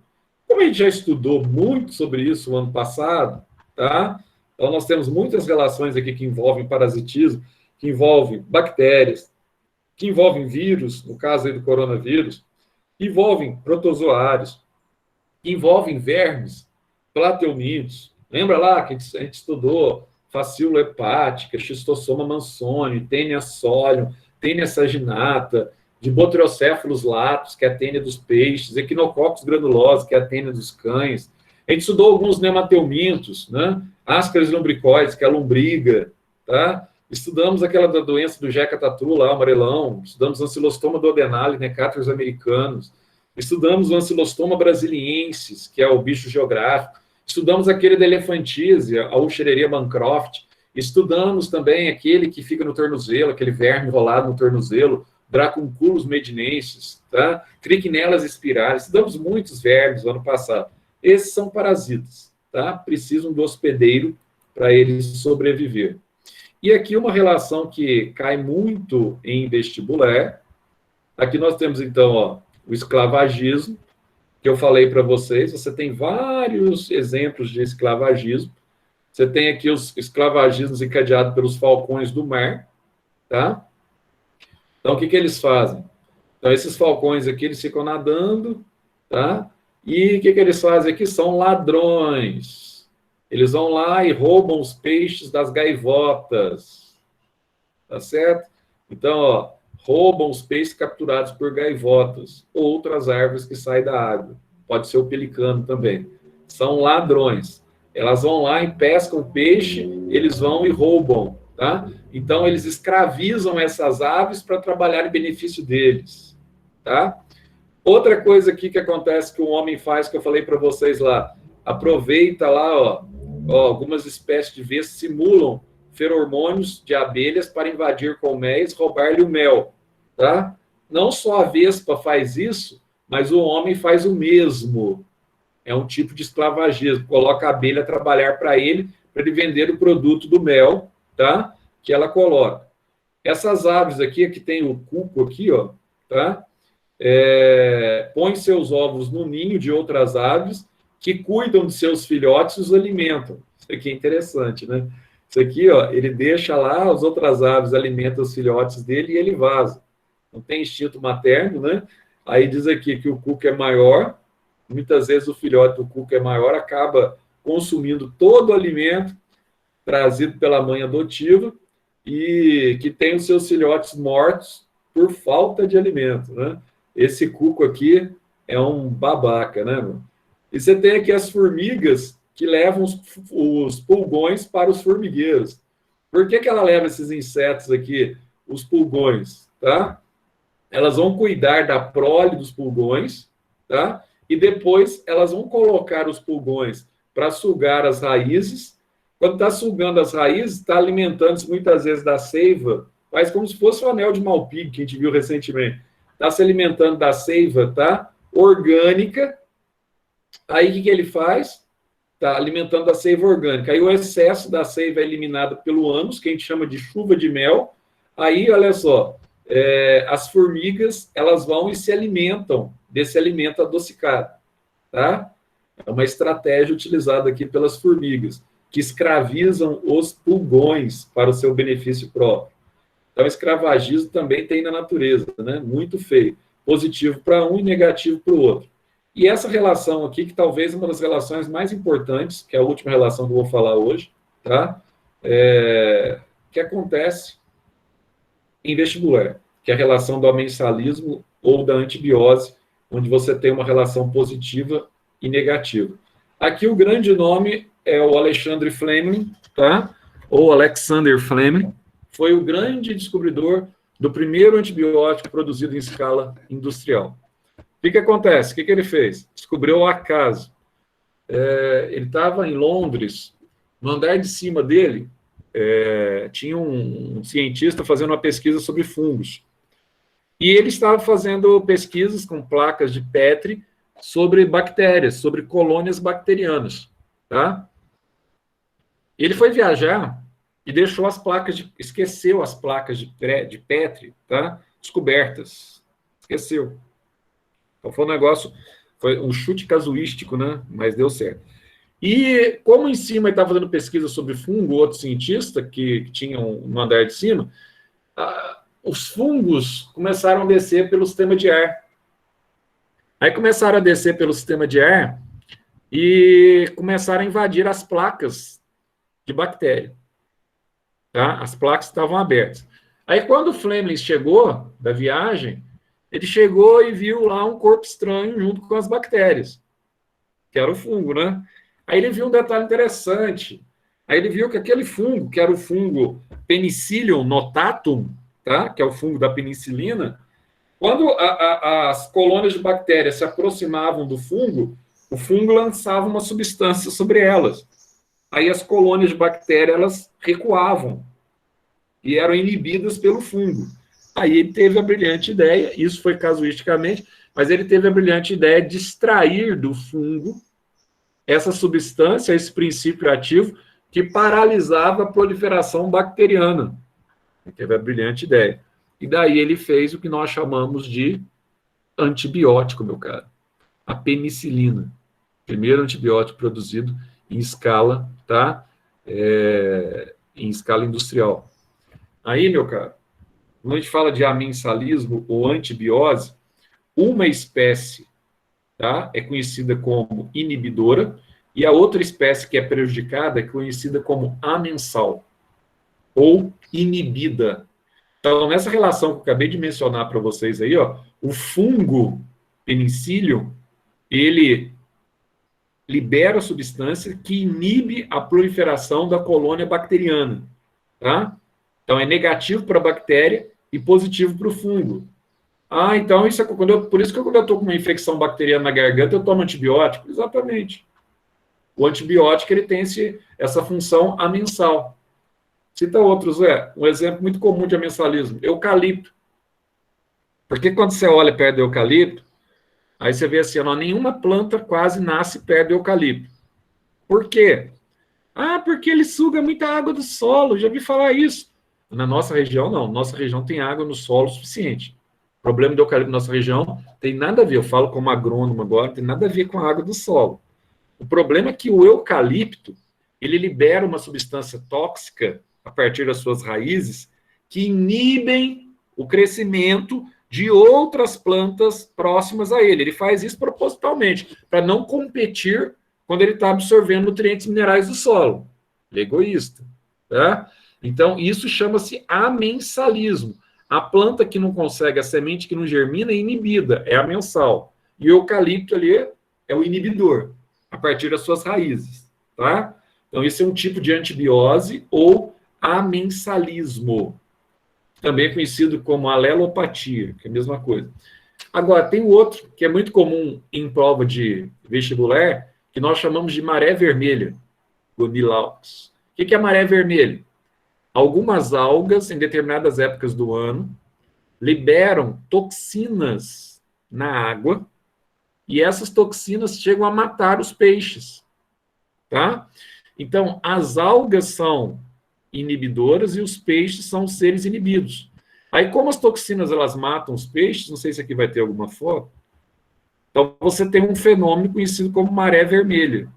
Como a gente já estudou muito sobre isso no ano passado, tá? Então, nós temos muitas relações aqui que envolvem parasitismo, que envolvem bactérias, que envolvem vírus, no caso aí do coronavírus, que envolvem protozoários, que envolvem vermes, plateumintos. Lembra lá que a gente estudou facíola hepática, Schistosoma mansoni, Taenia solium, Taenia saginata, de Botriocéfalos latus, que é a tênia dos peixes, Echinococos granulosa, que é a tênia dos cães. A gente estudou alguns nemateumintos, né? Ascaris lumbricoides, que é a lombriga, tá? Estudamos aquela da doença do Jeca Tatu, lá, o amarelão. Estudamos o Ancylostoma duodenale, Necátrios americanos. Estudamos o Ancylostoma brasiliensis, que é o bicho geográfico. Estudamos aquele da elefantíase, a Wuchereria bancroft. Estudamos também aquele que fica no tornozelo, aquele verme enrolado no tornozelo, Dracunculus medinensis, tá? Trichinellas spiralis. Estudamos muitos vermes no ano passado. Esses são parasitas, tá? Precisam do hospedeiro para eles sobreviver. E aqui uma relação que cai muito em vestibular. Aqui nós temos, então, ó, o esclavagismo, que eu falei para vocês. Você tem vários exemplos de esclavagismo. Você tem aqui os esclavagismos encadeados pelos falcões do mar, tá? Então, o que eles fazem? Então, esses falcões aqui, eles ficam nadando, tá? E o que eles fazem aqui? São ladrões. Eles vão lá e roubam os peixes das gaivotas, tá certo? Então, ó, roubam os peixes capturados por gaivotas, ou outras árvores que saem da água. Pode ser o pelicano também. São ladrões. Elas vão lá e pescam peixe, eles vão e roubam, tá? Então, eles escravizam essas aves para trabalhar em benefício deles, tá? Outra coisa aqui que acontece que o homem faz, que eu falei para vocês lá, aproveita lá, ó, algumas espécies de vespas simulam feromônios de abelhas para invadir colmeias, roubar-lhe o mel, tá? Não só a vespa faz isso, mas o homem faz o mesmo. É um tipo de esclavagismo. Coloca a abelha a trabalhar para ele vender o produto do mel, tá? Que ela coloca. Essas aves aqui tem o cuco aqui, ó, tá? Põem seus ovos no ninho de outras aves que cuidam de seus filhotes e os alimentam. Isso aqui é interessante, né? Isso aqui, ó, ele deixa lá, as outras aves alimentam os filhotes dele e ele vaza. Não tem instinto materno, né? Aí diz aqui que o cuco é maior, muitas vezes o filhote do cuco é maior, acaba consumindo todo o alimento trazido pela mãe adotiva e que tem os seus filhotes mortos por falta de alimento, né? Esse cuco aqui é um babaca, né, mano? E você tem aqui as formigas que levam os pulgões para os formigueiros. Por que ela leva esses insetos aqui, os pulgões, tá? Elas vão cuidar da prole dos pulgões, tá? E depois elas vão colocar os pulgões para sugar as raízes. Quando está sugando as raízes, está alimentando-se muitas vezes da seiva, faz como se fosse o anel de Malpighi, que a gente viu recentemente. Está se alimentando da seiva, tá? Orgânica. Aí o que ele faz? Está alimentando da seiva orgânica. Aí o excesso da seiva é eliminado pelo ânus, que a gente chama de chuva de mel. Aí, olha só, as formigas, elas vão e se alimentam desse alimento adocicado, tá? É uma estratégia utilizada aqui pelas formigas, que escravizam os pulgões para o seu benefício próprio. Então, escravagismo também tem na natureza, né? Muito feio. Positivo para um e negativo para o outro. E essa relação aqui, que talvez é uma das relações mais importantes, que é a última relação que eu vou falar hoje, tá? Que acontece em vestibular, que é a relação do amensalismo ou da antibiose, onde você tem uma relação positiva e negativa. Aqui o grande nome é o Alexandre Fleming, tá? Ou Alexander Fleming, foi o grande descobridor do primeiro antibiótico produzido em escala industrial. O que acontece? O que ele fez? Descobriu o acaso. Ele estava em Londres, no andar de cima dele, tinha um cientista fazendo uma pesquisa sobre fungos. E ele estava fazendo pesquisas com placas de Petri sobre bactérias, sobre colônias bacterianas, tá? Ele foi viajar e deixou as placas esqueceu as placas de Petri, tá? Descobertas. Esqueceu. Então foi um negócio, foi um chute casuístico, né? Mas deu certo. E como em cima ele estava fazendo pesquisa sobre fungo, outro cientista que tinha no andar de cima, os fungos começaram a descer pelo sistema de ar. Aí começaram a descer pelo sistema de ar e começaram a invadir as placas de bactéria. Tá? As placas estavam abertas. Aí quando o Fleming chegou da viagem, ele chegou e viu lá um corpo estranho junto com as bactérias, que era o fungo, né? Aí ele viu um detalhe interessante. Aí ele viu que aquele fungo, que era o fungo Penicillium notatum, tá? Que é o fungo da penicilina, quando as colônias de bactérias se aproximavam do fungo, o fungo lançava uma substância sobre elas. Aí as colônias de bactéria, elas recuavam e eram inibidas pelo fungo. Aí ele teve a brilhante ideia, isso foi casuisticamente, mas ele teve a brilhante ideia de extrair do fungo essa substância, esse princípio ativo, que paralisava a proliferação bacteriana. Ele teve a brilhante ideia. E daí ele fez o que nós chamamos de antibiótico, meu caro. A penicilina. Primeiro antibiótico produzido em escala, tá? Em escala industrial. Aí, meu caro, quando a gente fala de amensalismo ou antibiose, uma espécie, tá, é conhecida como inibidora e a outra espécie que é prejudicada é conhecida como amensal ou inibida. Então, nessa relação que eu acabei de mencionar para vocês aí, ó, o fungo penicílio, ele libera a substância que inibe a proliferação da colônia bacteriana, tá? Então, é negativo para a bactéria e positivo para o fungo. Ah, então, isso é por isso que quando eu estou com uma infecção bacteriana na garganta, eu tomo antibiótico? Exatamente. O antibiótico, ele tem essa função amensal. Cita outro, Zé. Um exemplo muito comum de amensalismo, eucalipto. Porque quando você olha perto do eucalipto, aí você vê assim, não, nenhuma planta quase nasce perto do eucalipto. Por quê? Ah, porque ele suga muita água do solo, já vi falar isso. Na nossa região, não. Nossa região tem água no solo suficiente. O problema do eucalipto na nossa região tem nada a ver, eu falo como agrônomo agora, tem nada a ver com a água do solo. O problema é que o eucalipto, ele libera uma substância tóxica a partir das suas raízes que inibem o crescimento de outras plantas próximas a ele. Ele faz isso propositalmente, para não competir quando ele está absorvendo nutrientes minerais do solo. Ele é egoísta. Tá? Então, isso chama-se amensalismo. A planta que não consegue, a semente que não germina é inibida, é amensal. E o eucalipto ali é o inibidor, a partir das suas raízes. Tá? Então, esse é um tipo de antibiose ou amensalismo. Também é conhecido como alelopatia, que é a mesma coisa. Agora, tem outro que é muito comum em prova de vestibular, que nós chamamos de maré vermelha, Gonilaux. O que é maré vermelha? Algumas algas, em determinadas épocas do ano, liberam toxinas na água, e essas toxinas chegam a matar os peixes. Tá? Então, as algas são inibidoras e os peixes são seres inibidos. Aí, como as toxinas elas matam os peixes, não sei se aqui vai ter alguma foto, então você tem um fenômeno conhecido como maré vermelha.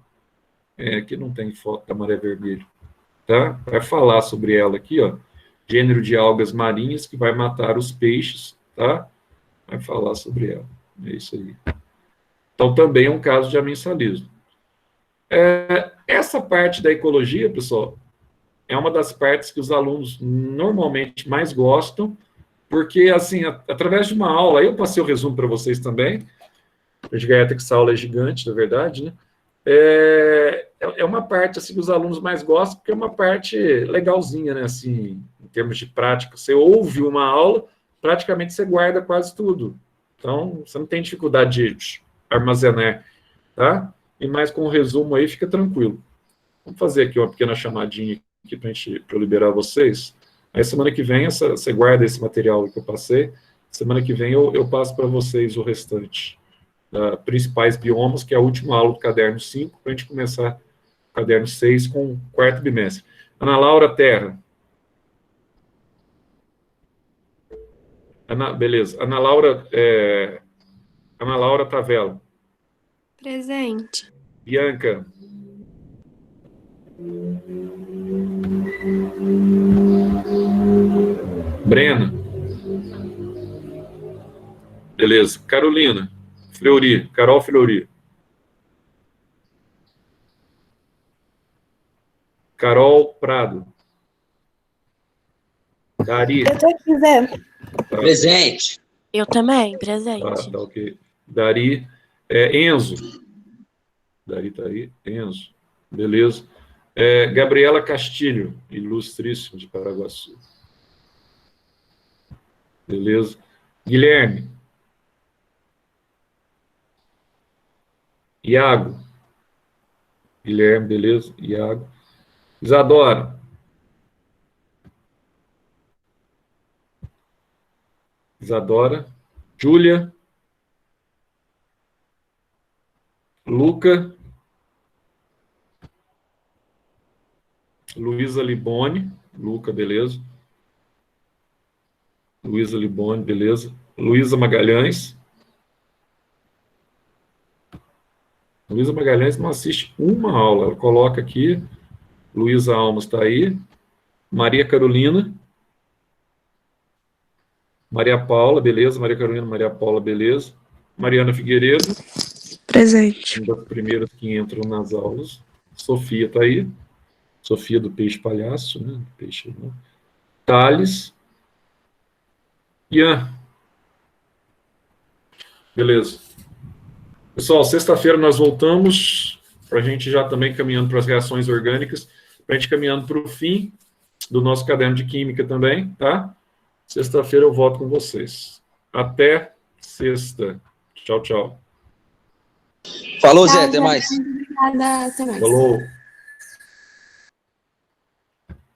Aqui não tem foto da maré vermelha. Tá? Vai falar sobre ela aqui, ó. Gênero de algas marinhas que vai matar os peixes, tá? Vai falar sobre ela. É isso aí. Então, também é um caso de amensalismo. Essa parte da ecologia, pessoal, é uma das partes que os alunos normalmente mais gostam, porque, assim, através de uma aula, eu passei o resumo para vocês também, a gente ganha que essa aula é gigante, na verdade, né? É uma parte, assim, que os alunos mais gostam, porque é uma parte legalzinha, né, assim, em termos de prática. Você ouve uma aula, praticamente você guarda quase tudo. Então, você não tem dificuldade de armazenar, tá? E mais com o resumo aí, fica tranquilo. Vamos fazer aqui uma pequena chamadinha aqui para eu liberar vocês. Aí semana que vem você guarda esse material que eu passei. Semana que vem eu passo para vocês o restante. Principais biomas, que é a última aula do caderno 5, para a gente começar o caderno 6 com o quarto bimestre. Ana Laura Terra. Beleza. Ana Laura Tavela. Presente. Bianca. Brena. Beleza. Carolina. Fleury. Carol Fleury. Carol Prado. Dari. Eu tô aqui, Zé. Tá. Presente. Eu também, presente. Tá ok. Dari. Enzo. Dari tá aí. Enzo. Beleza. Gabriela Castilho, ilustríssimo de Paraguaçu. Beleza. Guilherme. Iago. Guilherme, beleza? Iago. Isadora. Isadora. Júlia. Luca. Luísa Libone. Luca, beleza. Luísa Libone, beleza. Luísa Magalhães. Luísa Magalhães não assiste uma aula. Ela coloca aqui. Luísa Almas está aí. Maria Carolina. Maria Paula, beleza. Maria Carolina, Maria Paula, beleza. Mariana Figueiredo. Presente. Uma das primeiras que entram nas aulas. Sofia está aí. Sofia do Peixe Palhaço, né? Peixe, né? Thales. Ian. Beleza. Pessoal, sexta-feira nós voltamos, para a gente já também caminhando para as reações orgânicas, para a gente caminhando para o fim do nosso caderno de Química também, tá? Sexta-feira eu volto com vocês. Até sexta. Tchau, tchau. Falou, Zé, até mais. Obrigada, até mais. Falou.